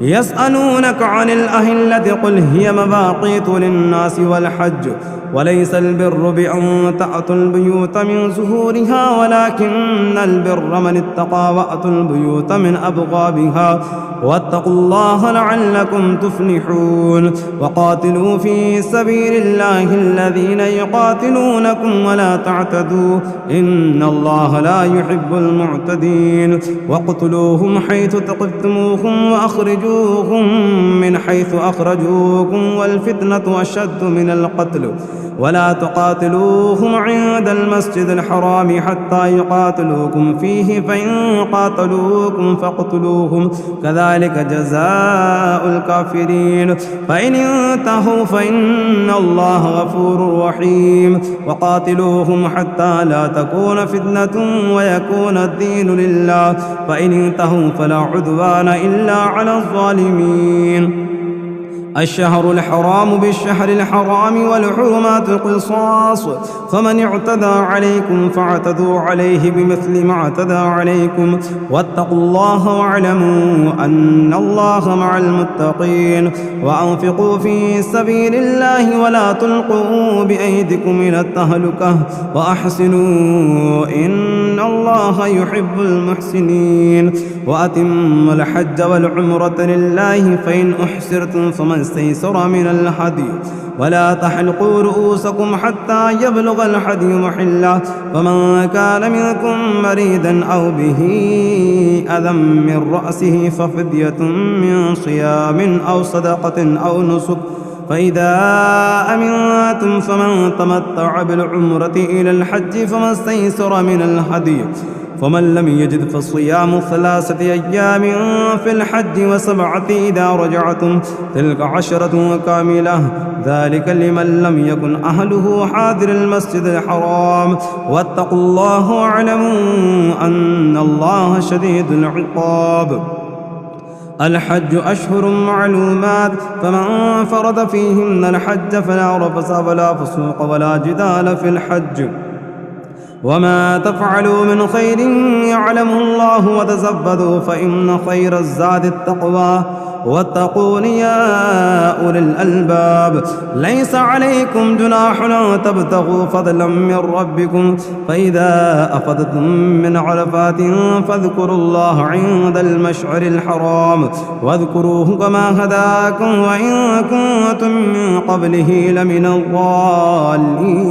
يسألونك عن الأهلة قل هي مواقيت للناس والحج وليس البر بأن تأتوا البيوت من ظهورها ولكن البر من اتقى وأتوا البيوت من أبوابها واتقوا الله لعلكم تفلحون وقاتلوا في سبيل الله الذين يقاتلونكم ولا تعتدوا إن الله لا يحب المعتدين واقتلوهم حيث ثقفتموهم وأخرجوهم من حيث أخرجوكم والفتنة أشد من القتل ولا تقاتلوهم عند المسجد الحرام حتى يقاتلوكم فيه فإن قاتلوكم فاقتلوهم كذلك جزاء الكافرين فإن انتهوا فإن الله غفور رحيم وقاتلوهم حتى لا تكون فتنة ويكون الدين لله فإن انتهوا فلا عدوان إلا على الظالمين الشهر الحرام بالشهر الحرام والحرمات قصاص فمن اعتدى عليكم فاعتدوا عليه بمثل ما اعتدى عليكم واتقوا الله واعلموا أن الله مع المتقين وأنفقوا في سبيل الله ولا تلقوا بأيديكم إلى التهلكة وأحسنوا إن الله يحب المحسنين وأتموا الحج والعمرة لله فإن أحسرتم فمن استيسر من الهدي ولا تحلقوا رؤوسكم حتى يبلغ الهدي محله فمن كان منكم مريضا أو به أذى من رأسه ففدية من صيام أو صدقة أو نسك فإذا أمنتم فمن تمتع بالعمرة إلى الحج فما استيسر من الهدي فمن لم يجد فالصيام 3 أيام في الحج و7 إذا رجعتم تلك 10 كاملة ذلك لمن لم يكن أهله حاضر المسجد الحرام واتقوا الله واعلموا أن الله شديد العقاب الحج أشهر معلومات فمن فرض فيهن الحج فلا رفث ولا فسوق ولا جدال في الحج وما تفعلوا من خير يعلمه الله وتزبدوا فإن خير الزاد التقوى واتقون يا أولي الألباب ليس عليكم جناح أن تبتغوا فضلا من ربكم فإذا أفضتم من عرفات فاذكروا الله عند المشعر الحرام واذكروه كما هداكم وإن كنتم من قبله لمن الضالين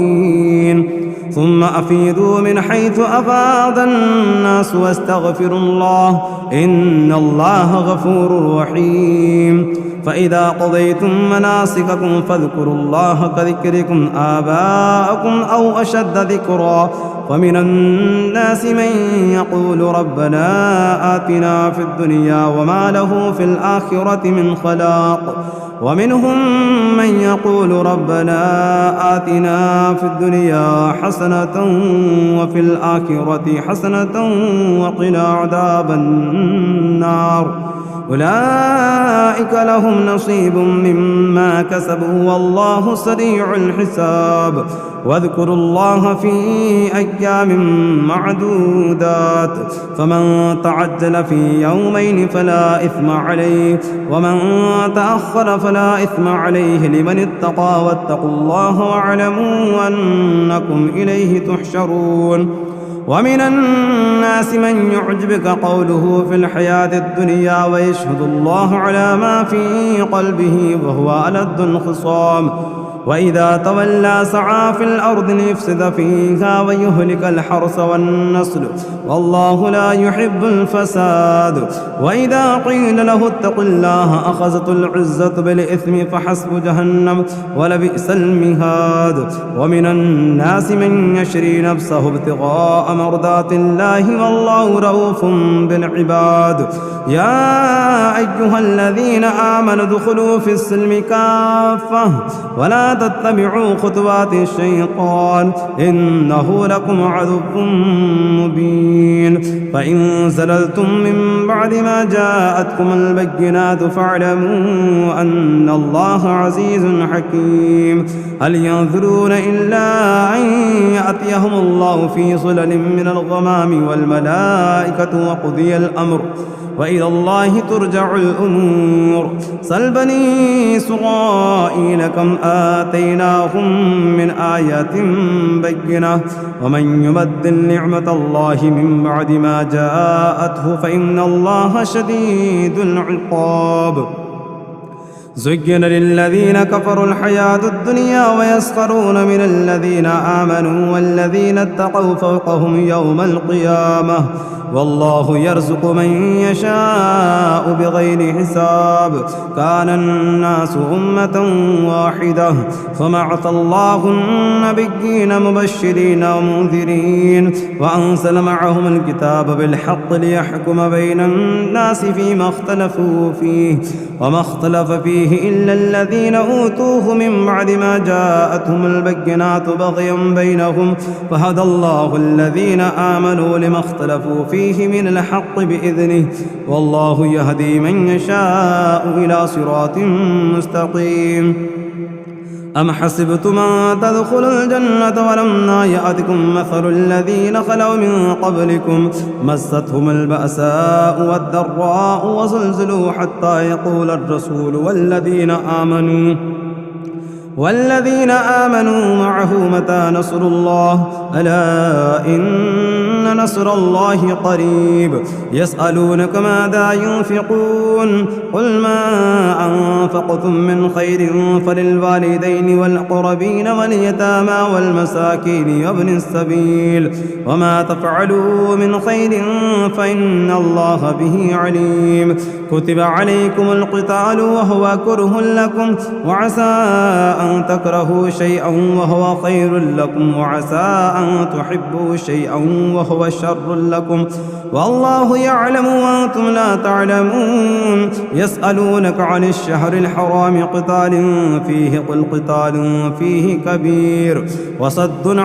ثم أفيدوا من حيث أفاض الناس واستغفروا الله إن الله غفور رحيم فإذا قضيتم مناسككم فاذكروا الله كذكركم آباءكم أو أشد ذكرا ومن الناس من يقول ربنا آتنا في الدنيا وما له في الآخرة من خلاق ومنهم من يقول ربنا آتنا في الدنيا حسنة وفي الآخرة حسنة وقنا عذاب النار أولئك لهم نصيب مما كسبوا والله سريع الحساب واذكروا الله في أيام معدودات فمن تعجل في يومين فلا إثم عليه ومن تأخر فلا إثم عليه لمن اتقى واتقوا الله واعلموا أنكم إليه تحشرون ومن الناس من يعجبك قوله في الحياة الدنيا ويشهد الله على ما في قلبه وهو ألد الخصام وإذا تولى سعى في الأرض ليفسد فيها ويهلك الحرث والنسل والله لا يحب الفساد وإذا قيل له اتق الله أخذته العزة بالإثم فحسب جهنم ولبئس المهاد ومن الناس من يشري نفسه ابتغاء مرضات الله والله رؤوف بالعباد يا أيها الذين آمنوا ادخلوا في السلم كافة ولا تتبعوا خطوات الشيطان إنه لكم عدو مبين فإن زللتم من بعد ما جاءتكم البينات فاعلموا أن الله عزيز حكيم هل ينظرون إلا أن يأتيهم الله في ظلل من الغمام والملائكة وقضي الأمر وإلى الله ترجع الأمور سل بني إسرائيل كم آتيناهم من آيات بينة ومن يبدل نعمة الله من بعد ما جاءته فإن الله شديد العقاب زين للذين كفروا الحياة الدنيا ويسخرون من الذين آمنوا والذين اتقوا فوقهم يوم القيامة والله يرزق من يشاء بغير حساب كان الناس أمة واحدة فبعث الله النبيين مبشرين ومنذرين وأنزل معهم الكتاب بالحق ليحكم بين الناس فيما اختلفوا فيه وما اختلف فيه إلا الذين أوتوه من بعد ما جاءتهم البينات بغيا بينهم فهدى الله الذين آمنوا لما اختلفوا فيه من الحق بإذنه والله يهدي من يشاء إلى صراط مستقيم أم حسبتم أن تدخلوا الجنة ولما يأتكم مثل الذين خلوا من قبلكم مستهم البأساء والضراء وزلزلوا حتى يقول الرسول والذين آمنوا معه متى نصر الله ألا إن نصر الله قريب يسألونك ماذا ينفقون قل ما أنفقتم من خير فللوالدين والأقربين واليتامى والمساكين وابن السبيل وما تفعلوا من خير فإن الله به عليم كتب عليكم القتال وهو كره لكم وعسى أن تكرهوا شيئا وهو خير لكم وعسى أن تحبوا شيئا وهو شر لكم والله يعلم وأنتم لا تعلمون يسألونك عن الشهر الحرام قتال فيه قل قتال فيه كبير وصد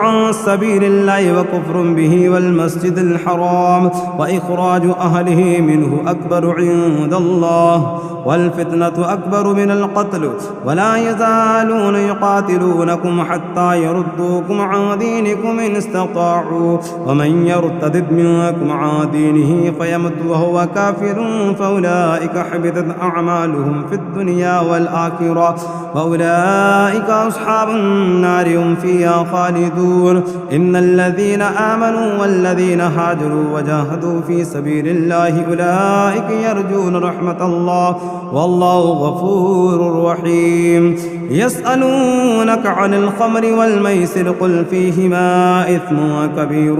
عن سبيل الله وكفر به والمسجد الحرام وإخراج أهله منه أكبر عند الله والفتنة أكبر من القتل ولا يزالون يقاتلونكم حتى يردوكم عن دينكم إن استطاعوا ومن يرتد منكم عن دينه فيمت وهو كافر فأولئك حبطت أعمالهم في الدنيا والآخرة وأولئك أصحاب النار هم فيها خالدون إن الذين آمنوا والذين هاجروا وجاهدوا في سبيل الله أولئك يرجون رحمة الله والله غفور رحيم يسألونك عن الخمر والميسر قل فيهما إثم كبير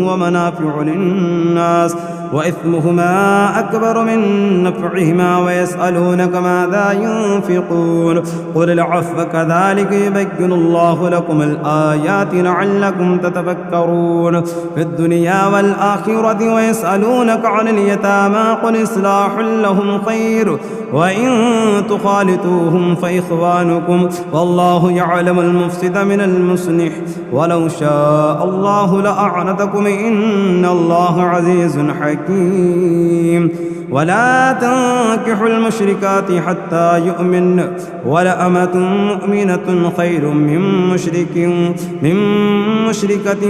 ومنافع للناس وإثمهما أكبر من نفعهما ويسألونك ماذا ينفقون قل العفو كذلك يبين الله لكم الآيات لعلكم تتفكرون في الدنيا والآخرة ويسألونك عن اليتامى قل إصلاح لهم خير وإن تخالطوهم فإخوانكم والله يعلم المفسد من المصلح ولو شاء الله لأعنتكم إن الله عزيز حكيم ولا تنكحوا المشركات حتى يؤمن ولأمة مؤمنة خير من مشركة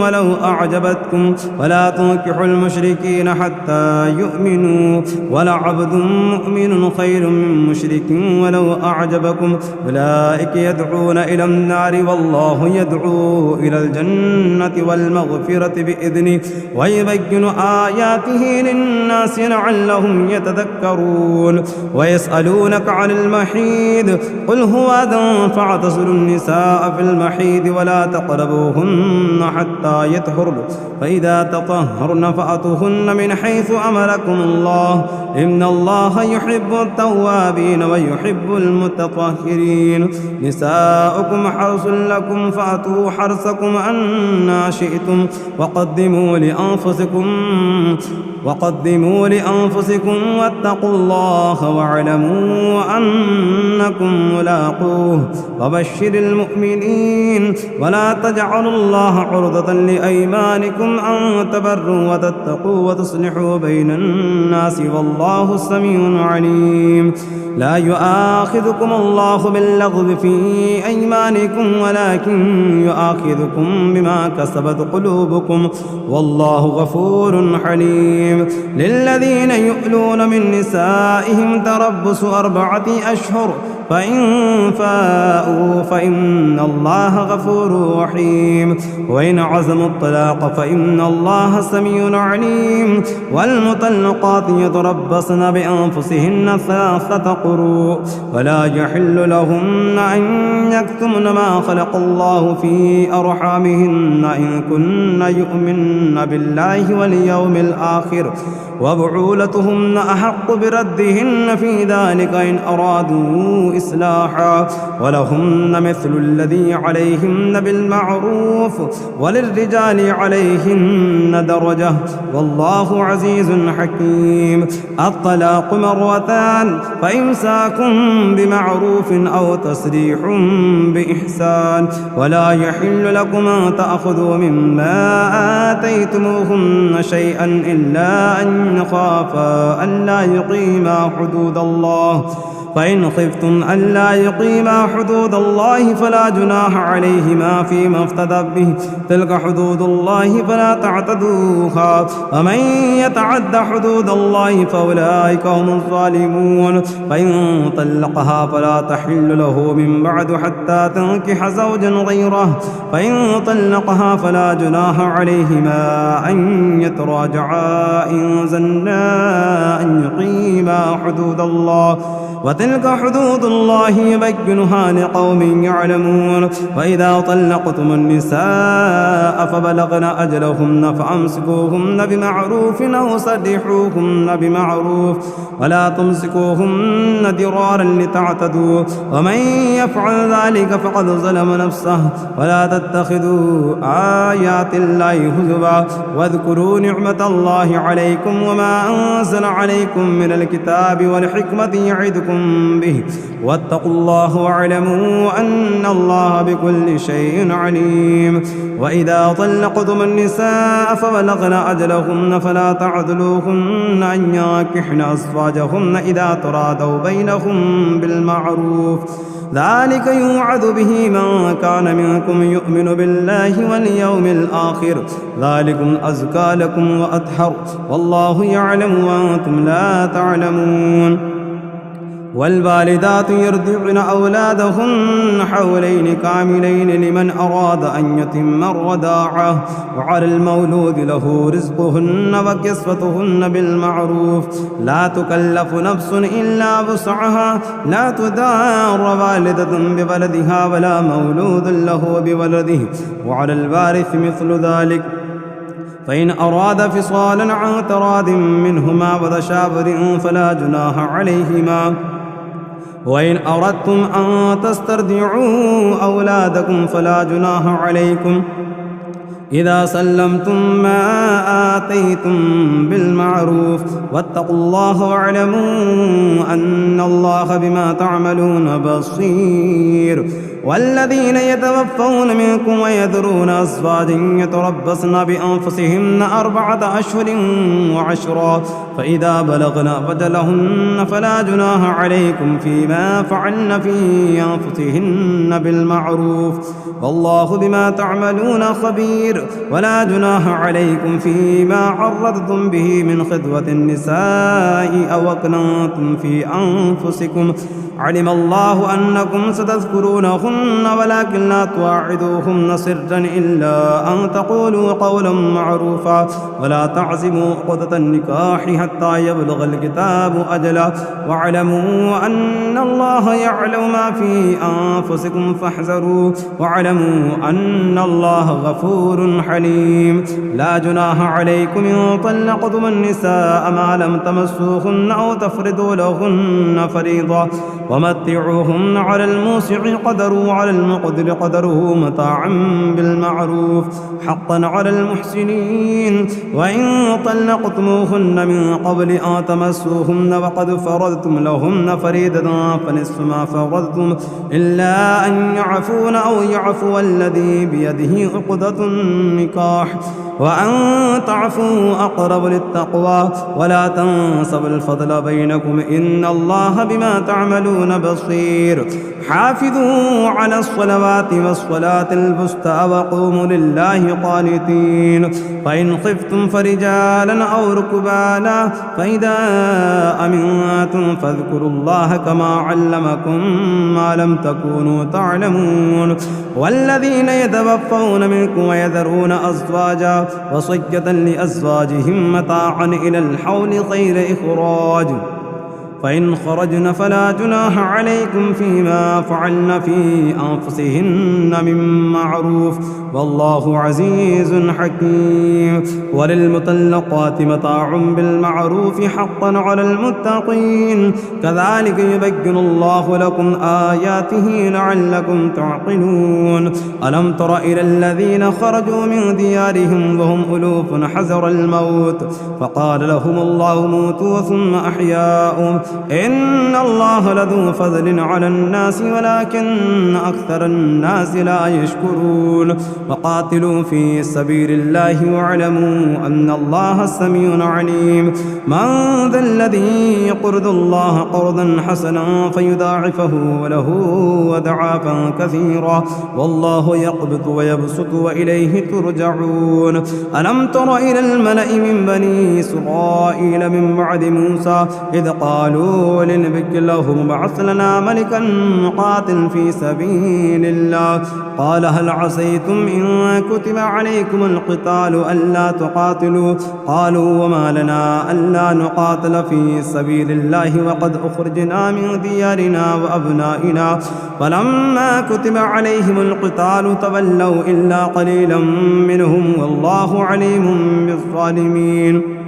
ولو أعجبتكم ولا تنكحوا المشركين حتى يؤمنوا ولعبد مؤمن خير من مشرك ولو أعجبكم أولئك يدعون إلى النار والله يدعو إلى الجنة والمغفرة بإذنه ويبين آياته للناس لعلهم يتذكرون ويسألونك عن المحيض قل هو أذى فاعتزلوا النساء في المحيض ولا تقربوهن حتى يطهرن فإذا تطهرن فأتوهن من حيث أمركم الله إن الله يحب التوابين ويحب المتطهرين نساؤكم حرث لكم فأتوا حرثكم أنى شئتم وقدموا لأنفسكم واتقوا الله واعلموا أنكم ملاقوه وبشر المؤمنين ولا تجعلوا الله عرضة لأيمانكم أن تبروا وتتقوا وتصلحوا بين الناس والله سميع عليم لا يؤاخذكم الله باللغو في أيمانكم ولكن يؤاخذكم بما كسبت قلوبكم والله غفور حليم عليم. للذين يؤلون من نسائهم تربص 4 أشهر فإن فاءوا فإن الله غفور رحيم. وإن عزموا الطلاق فإن الله سميع عليم. والمطلقات يتربصن بأنفسهن 3 قروء ولا يحل لهن أن يكتمن ما خلق الله في أرحامهن إن كن يؤمن بالله واليوم الآخر وبعولتهن أحق بردهن في ذلك إن أرادوا إصلاحا ولهن مثل الذي عليهن بالمعروف وللرجال عليهن درجة والله عزيز حكيم. الطلاق 2 فإمساك بمعروف أو تسريح بإحسان. ولا يحل لكم أن تأخذوا مما آتيتموهن شيئا إلا أن يخافا ألا يقيما حدود الله فإن خفتم ألا يقيما حدود الله فلا جناح عليهما فيما افتدت به. تلك حدود الله فلا تعتدوها ومن يتعد حدود الله فأولئك هم الظالمون. فإن طلقها فلا تحل له من بعد حتى تنكح زوجا غيره. فإن طلقها فلا جناح عليهما أن يتراجعا إن ظنا أن يقيما حدود الله وتلك حدود الله يبينها لقوم يعلمون. وإذا طلقتم النساء فبلغن أجلهن فأمسكوهن بمعروف أو سرحوهن بمعروف ولا تمسكوهن ضرارا لتعتدوا ومن يفعل ذلك فقد ظلم نفسه. ولا تتخذوا آيات الله هزوا واذكروا نعمة الله عليكم وما أنزل عليكم من الكتاب والحكمة يعظكم به واتقوا الله واعلموا أن الله بكل شيء عليم. وإذا طلقتم النساء فبلغن أجلهن فلا تعذلوهن أن ينكحن أزواجهن إذا ترادوا بينهم بالمعروف. ذلك يوعظ به من كان منكم يؤمن بالله واليوم الآخر ذلكم أزكى لكم وأطهر والله يعلم وأنتم لا تعلمون. والوالدات يرضعن أولادهن حولين كاملين لمن أراد أن يتم الرضاعة وعلى المولود له رزقهن وكسوتهن بالمعروف. لا تكلف نفس إلا وسعها. لا تضار والدة بولدها ولا مولود له بولده وعلى الوارث مثل ذلك فإن أراد فصالا عن تراض منهما وتشاور فلا جناح عليهما. وإن أردتم أن تسترضعوا أولادكم فلا جناح عليكم إذا سلمتم ما آتيتم بالمعروف واتقوا الله واعلموا أن الله بما تعملون بصير. والذين يتوفون منكم ويذرون أزواجا يتربصن بأنفسهن 4 أشهر و10 فإذا بلغن أجلهن فلا جناح عليكم فيما فعلن في أنفسهن بالمعروف والله بما تعملون خبير. ولا جناح عليكم فيما عرضتم به من خطبة النساء أو أكننتم في أنفسكم علم الله أنكم ستذكرونهن ولكن لا تواعدوهن سرا إلا أن تقولوا قولا معروفا ولا تعزموا عقدة النكاح حتى يبلغ الكتاب أجله واعلموا أن الله يعلم ما في أنفسكم فاحذروا واعلموا أن الله غفور حليم. لا جناح عليكم إن طلقتم النساء ما لم تمسوهن أو تفرضوا لهن فريضة ومتعوهن على الموسع قدره وعلى المقدر قدره متاعا بالمعروف حقا على المحسنين. وإن طلقتموهن من قبل أن تمسوهن وقد فرضتم لهن فريضة فنصف ما فرضتم إلا أن يعفون أو يعفو الذي بيده عقدة النكاح وأن تعفوا أقرب للتقوى ولا تنسوا الفضل بينكم إن الله بما تعملون بصير حافظوا على الصلوات والصلاة الوسطى وقوموا لله قانتين فإن خفتم فرجالا أو ركبانا فإذا أمنتم فاذكروا الله كما علمكم ما لم تكونوا تعلمون والذين يتوفون منكم ويذرون أزواجا وصية لأزواجهم متاعا إلى الحول غير إخراج فإن خرجن فلا جناح عليكم فيما فعلن في أنفسهن من معروف والله عزيز حكيم وللمطلقات متاع بالمعروف حقا على المتقين كذلك يبين الله لكم آياته لعلكم تعقلون ألم تر إلى الذين خرجوا من ديارهم وهم ألوف حذر الموت فقال لهم الله موتوا ثم أحياهم إن الله لذو فضل على الناس ولكن أكثر الناس لا يشكرون وقاتلوا في سبيل الله واعلموا أن الله سميع عليم من ذا الذي يقرض الله قرضا حسنا فيضاعفه وله أضعافا كثيرا والله يقبض ويبسط وإليه ترجعون ألم تر إلى الملأ من بني إسرائيل من بعد موسى إذ قالوا لنبي لهم بعث لنا ملكا نقاتل في سبيل الله قال هل عسيتم إن كتب عليكم القتال ألا تقاتلوا قالوا وما لنا ألا نقاتل في سبيل الله وقد أخرجنا من ديارنا وأبنائنا فلما كتب عليهم القتال تولوا إلا قليلا منهم والله عليم بالظالمين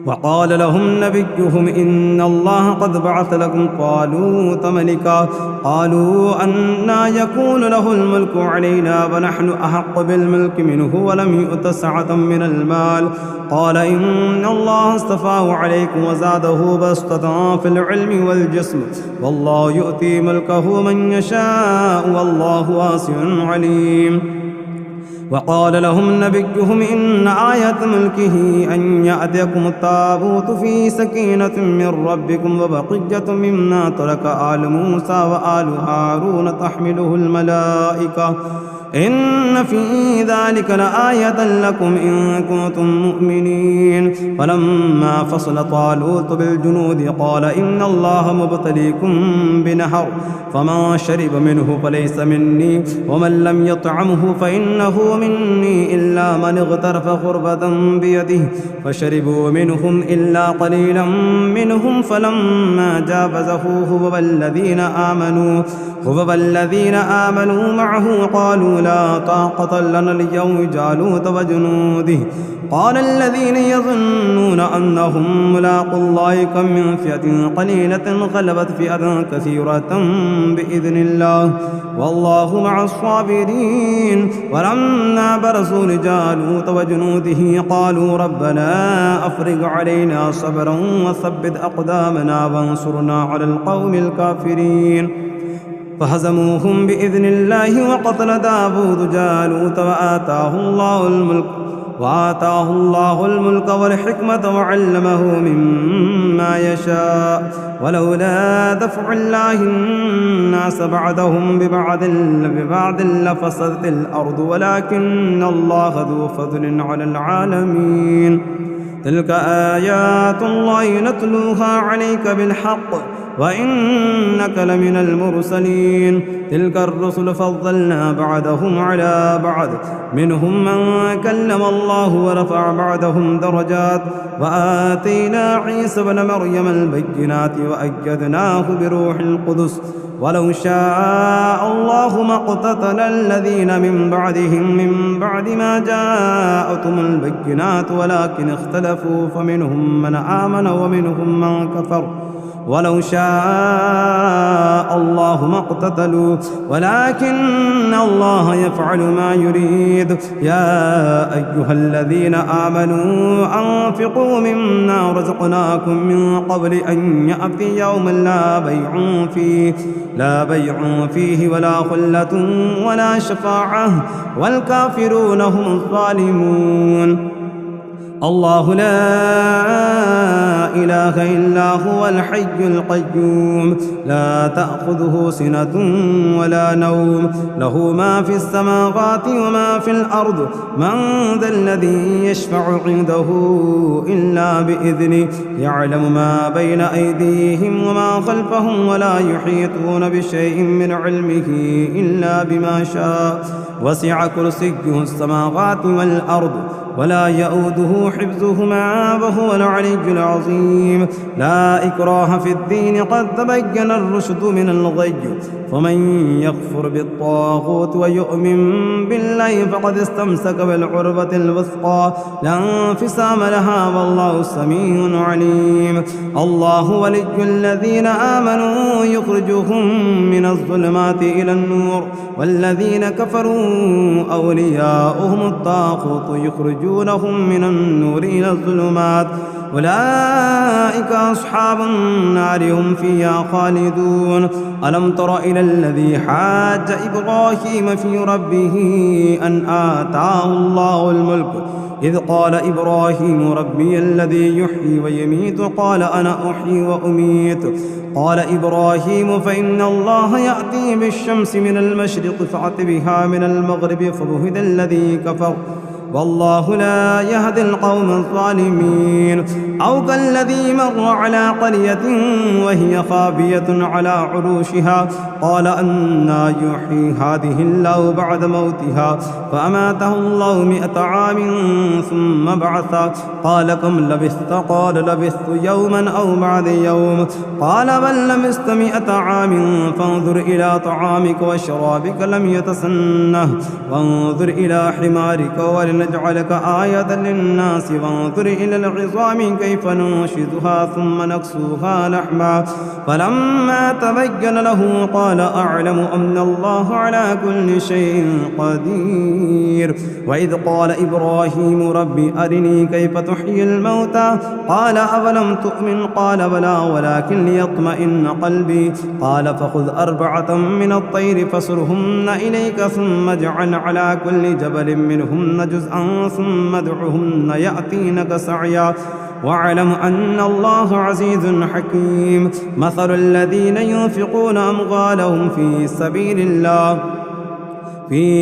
وقال لهم نبيهم إن الله قد بعث لكم طالوت ملكا قالوا أنى يكون له الملك علينا ونحن أحق بالملك منه ولم يؤت سعة من المال قال إن الله اصطفاه عليكم وزاده بسطة في العلم والجسم والله يؤتي ملكه من يشاء والله واسع عليم وقال لهم نبيهم إن آية ملكه أن يأتيكم التابوت في سكينة من ربكم وبقية مما ترك آل موسى وآل هارون تحمله الملائكة إن في ذلك لآية لكم إن كنتم مؤمنين فلما فصل طالوت بالجنود قال إن الله مبتليكم بنهر فمن شرب منه فليس مني ومن لم يطعمه فإنه مني إلا من اغترف غربة بيده فشربوا منهم إلا قليلا منهم فلما جاوزه هو والذين آمنوا معه قالوا لا طاقة لنا اليوم جالوت وجنوده قال الذين يظنون أنهم ملاقوا الله كم من فئة قليلة غلبت فئة كثيرة بإذن الله والله مع الصابرين ولما برزوا لجالوت وجنوده قالوا ربنا أفرغ علينا صبرا وثبت أقدامنا وانصرنا على القوم الكافرين فهزموهم بإذن الله وقتل داود جالوت وآتاه الله الملك والحكمة وعلمه مما يشاء ولولا دفع الله الناس بعدهم ببعض لفسدت الأرض ولكن الله ذو فضل على العالمين تلك آيات الله نتلوها عليك بالحق وإنك لمن المرسلين تلك الرسل فضلنا بعدهم على بعض منهم من كلم الله ورفع بعدهم درجات وآتينا عيسى بن مريم البينات وأيدناه بروح القدس ولو شاء الله ما اقتتل الذين من بعدهم من بعد ما جاءتهم البينات ولكن اختلفوا فمنهم من آمن ومنهم من كفر ولو شاء الله ما اقتتلوا ولكن الله يفعل ما يريد. يا أيها الذين آمنوا أنفقوا مما رزقناكم من قبل أن يأتي يوم لا بيع فيه ولا خلة ولا شفاعة والكافرون هم الظالمون. الله لا إله إلا هو الحي القيوم لا تأخذه سنة ولا نوم له ما في السماوات وما في الأرض من ذا الذي يشفع عنده إلا بإذنه يعلم ما بين أيديهم وما خلفهم ولا يحيطون بشيء من علمه إلا بما شاء وسع كرسيه السماوات والأرض ولا يؤوده حفظهما وهو العلي العظيم. لا إكراه في الدين قد تبين الرشد من الغي فمن يكفر بالطاغوت ويؤمن بالله فقد استمسك بالعروة الوثقى لا انفصام لها والله سميع عليم. الله ولي الذين آمنوا يخرجهم من الظلمات إلى النور والذين كفروا أولياؤهم الطاغوت يخرجونهم من النور إلى الظلمات أولئك أصحاب النار هم فيها خالدون. ألم تر إلى الذي حاج إبراهيم في ربه أن آتاه الله الملك إذ قال إبراهيم ربي الذي يحيي ويميت قال أنا أحيي وأميت قال إبراهيم فإن الله يأتي بالشمس من المشرق فأت بها من المغرب فبهت الذي كفر والله لا يهدي القوم الظالمين. أو كالذي مر على قرية وهي خاوية على عروشها قال أنى يحيي هذه الله بعد موتها فأماته الله 100 عام ثم بعث قال كم لبثت قال لبثت يوما أو بعد يوم قال بل لبثت 100 عام فانظر إلى طعامك وشرابك لم يتسنه وانظر إلى حمارك ولنجعلك آية للناس وانظر إلى العظام كيف ننشدها ثم نكسوها لحما فلما تبين له قال أعلم أن الله على كل شيء قدير. وإذ قال إبراهيم ربي أرني كيف تحيي الموتى قال أولم تؤمن قال بلى ولكن ليطمئن قلبي قال فخذ 4 من الطير فصرهن إليك ثم اجعل على كل جبل منهن جزءا ثم ادعهن يأتينك سعيا واعلم أن الله عزيز حكيم. مثل الذين ينفقون أموالهم في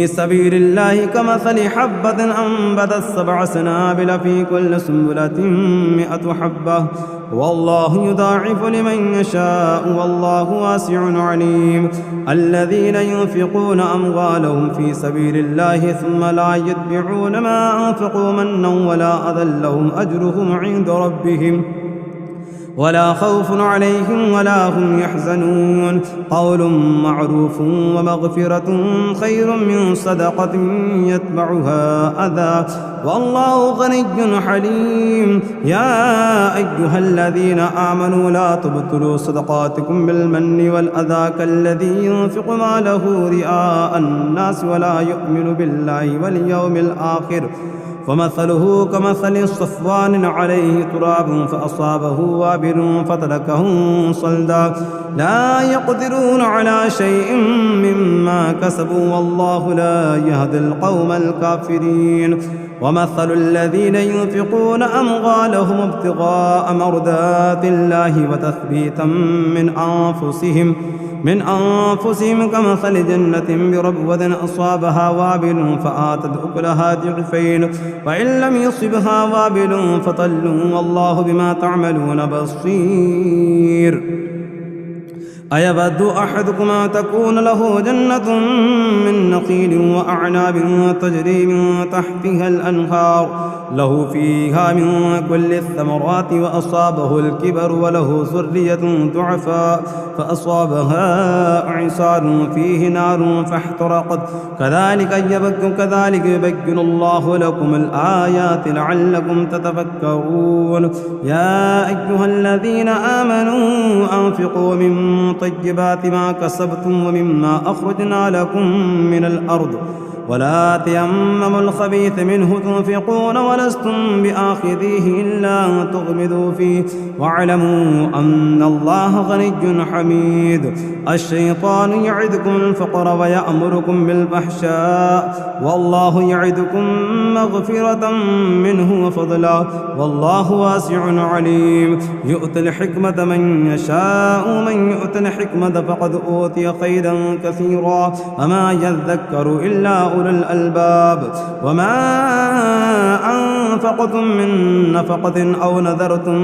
سبيل الله كمثل حبة أنبتت 7 سنابل في كل سنبلة 100 حبة والله يضاعف لمن يشاء والله واسع عليم. الذين ينفقون أموالهم في سبيل الله ثم لا يتبعون ما أنفقوا منا ولا أذى لهم أجرهم عند ربهم ولا خوف عليهم ولا هم يحزنون. قول معروف ومغفرة خير من صدقة يتبعها أذى والله غني حليم. يا أيها الذين آمنوا لا تبطلوا صدقاتكم بالمن والأذى كالذي ينفق ماله رئاء الناس ولا يؤمن بالله واليوم الآخر فمثله كمثل صفوان عليه تراب فأصابه وابل فتركه صلدا لا يقدرون على شيء مما كسبوا والله لا يهدي القوم الكافرين. ومثل الذين ينفقون أموالهم ابتغاء مرضات الله وتثبيتا من أنفسهم كمثل جنة بربوة أصابها وابل فآتت أكلها ضعفين وإن لم يصبها وابل فطل والله بما تعملون بصير. أيود أحدكم أن تكون له جنة من نخيل وأعناب تجري من تحتها الأنهار له فيها من كل الثمرات وأصابه الكبر وله ذرية ضعفاء فأصابها إعصار فيه نار فاحترقت كذلك يبين الله لكم الآيات لعلكم تتفكرون. يا أيها الذين آمنوا أنفقوا من طيبات ما كسبتم ومما أخرجنا لكم من الأرض ولا تيمموا الخبيث منه تنفقون ولستم بآخذيه إلا أن تغمضوا فيه واعلموا أن الله غني حميد. الشيطان يعدكم الفقر ويأمركم بالفحشاء والله يعدكم مغفرة منه وفضلا والله واسع عليم. يؤتي الحكمة من يشاء ومن يؤت الحكمة فقد أوتي خيرا كثيرا وما يذكر إلا أولو الألباب. وما أنفقتم من نفقة أو نذرتم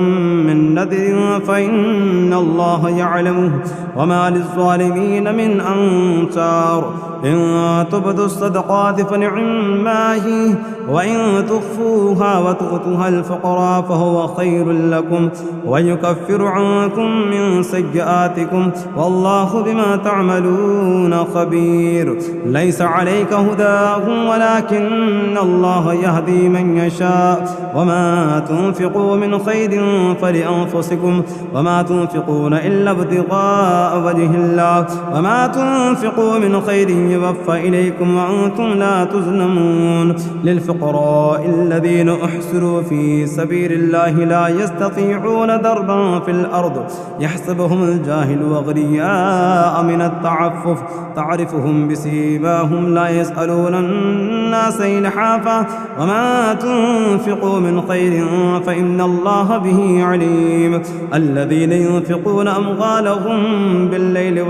من نذر فإن الله يعلمه وما للظالمين من أنصار. إن تبدوا الصدقات فنعما هي وإن تخفوها وتؤتوها الفقراء فهو خير لكم ويكفر عنكم من سيئاتكم والله بما تعملون خبير. ليس عليك هداهم ولكن الله يهدي من يشاء وما تنفقوا من خير فلأنفسكم وما تنفقون إلا ابتغاء وجه الله وما تنفقوا من خير يوفى إليكم وأنتم لا تظلمون. للفقراء الذين أحصروا في سبيل الله لا يستطيعون ضربا في الأرض يحسبهم الجاهل أغنياء من التعفف تعرفهم بسيماهم لا يسألون الناس إلحافا وما تنفقوا من خير فإن الله به عليم. الذين ينفقون أموالهم بالليل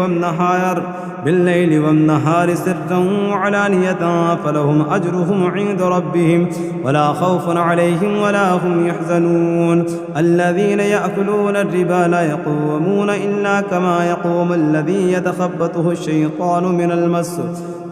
والنهار سرا وعلانية فلهم أجرهم عند ربهم ولا خوف عليهم ولا هم يحزنون. الذين يأكلون الربا لا يقومون إلا كما يقوم الذي يتخبطه الشيطان من المس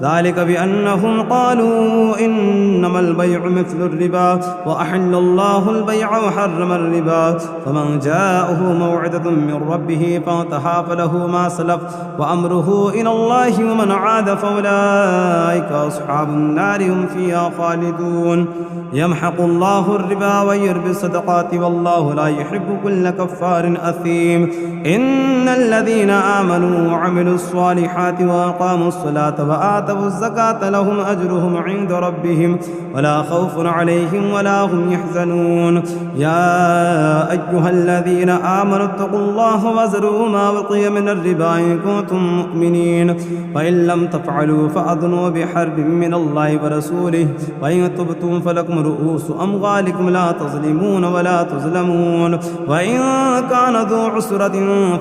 ذلك بأنهم قالوا إنما البيع مثل الربا وأحل الله البيع وحرم الربا فمن جاءه موعظة من ربه فانتهى فله ما سلف وأمره إلى الله ومن عاد فأولئك أصحاب النار هم فيها خالدون. يمحق الله الربا ويربي الصدقات والله لا يحب كل كفار أثيم. إن الذين آمنوا وعملوا الصالحات وأقاموا الصلاة وآتوا الزكاة لهم أجرهم عند ربهم ولا خوف عليهم ولا هم يحزنون. يا أيها الذين آمنوا اتقوا الله وذروا ما بقي من الربا إن كنتم مؤمنين فإن لم تفعلوا فأذنوا بحرب من الله ورسوله وإن تبتم فلكم رؤوس أموالكم لا تظلمون ولا تظلمون. وإن كان ذو عسرة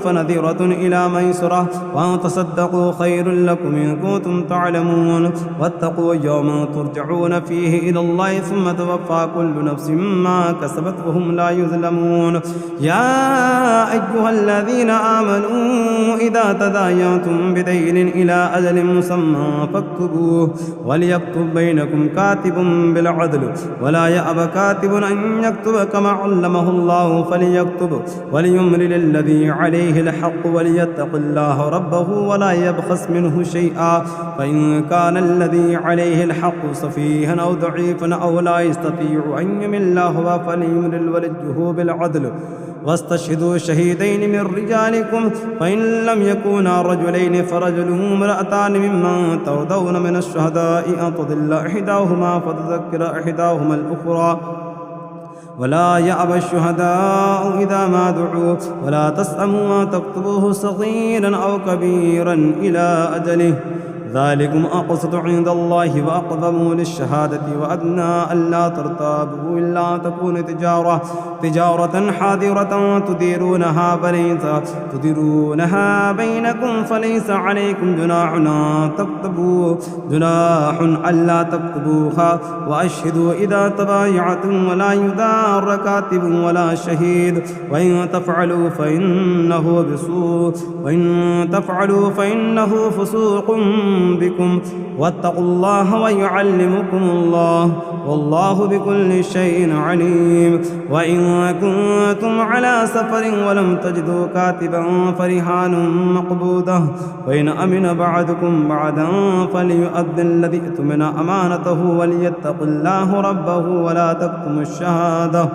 فنذرة إلى ميسرة وأن تصدقوا خير لكم إن كنتم تعلمون. واتقوا يوما ترجعون فيه إلى الله ثم توفى كل نفس ما كسبت وهم لا يظلمون. يا أيها الذين آمنوا إذا تداينتم بدين إلى أجل مسمى فاكتبوه وليكتب بينكم كاتب بالعدل ولا يأب كاتب أن يكتب كما علمه الله فليكتب وليملل الذي عليه الحق وليتق الله ربه ولا يبخس منه شيئا فإن كان الذي عليه الحق سفيها أو ضعيفا أو لا يستطيع أن يمل هو فليملل وليه بالعدل واستشهدوا شهيدين من رجالكم فإن لم يكونا رجلين فرجل وامرأتان ممن ترضون من الشهداء أن تضل إحداهما فتذكر إحداهما الأخرى ولا يأبى الشهداء إذا ما دعوا ولا تسأموا أن تكتبوه صغيرا أو كبيرا إلى أجله ذلكم أقسط عند الله وأقدم للشهادة وأدنى ألا ترتابوا إلا تكون تجارة حاضرة تديرونها بينكم فليس عليكم جناح ألا تكتبوها وأشهدوا إذا تبايعتم ولا يدار كاتب ولا شهيد وإن تفعلوا فإنه فسوق بكم واتقوا الله ويعلمكم الله والله بكل شيء عليم. وإن كنتم على سفر ولم تجدوا كاتبا فرهان مقبوضة وإن أمن بعضكم بعضا فليؤد الذي اؤتمن أمانته وليتق الله ربه ولا تكتموا الشهادة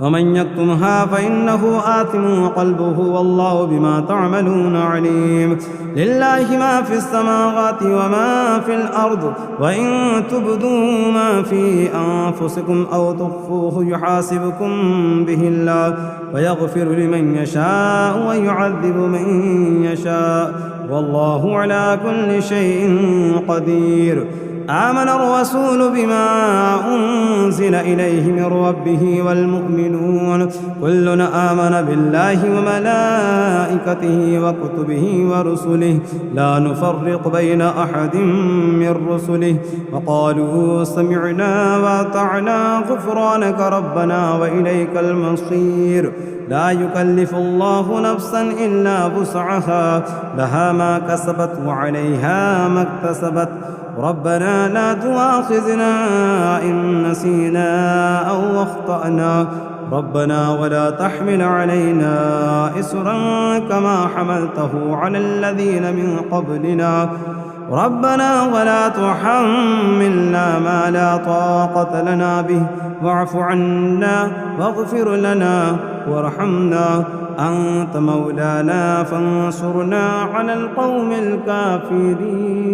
ومن يكتمها فإنه آثم قلبه والله بما تعملون عليم. لله ما في السماوات وما في الأرض وإن تبدوا ما في أنفسكم أو تخفوه يحاسبكم به الله ويغفر لمن يشاء ويعذب من يشاء والله على كل شيء قدير. آمن الرسول بما أنزل إليه من ربه والمؤمنون كلنا آمن بالله وملائكته وكتبه ورسله لا نفرق بين أحد من رسله وقالوا سمعنا وأطعنا غفرانك ربنا وإليك المصير. لا يكلف الله نفسا إلا وسعها لها ما كسبت وعليها ما اكتسبت ربنا لا تؤاخذنا إن نسينا أو أخطأنا ربنا ولا تحمل علينا إصرا كما حملته على الذين من قبلنا ربنا ولا تحملنا ما لا طاقة لنا به واعف عنا واغفر لنا وارحمنا أنت مولانا فانصرنا على القوم الكافرين.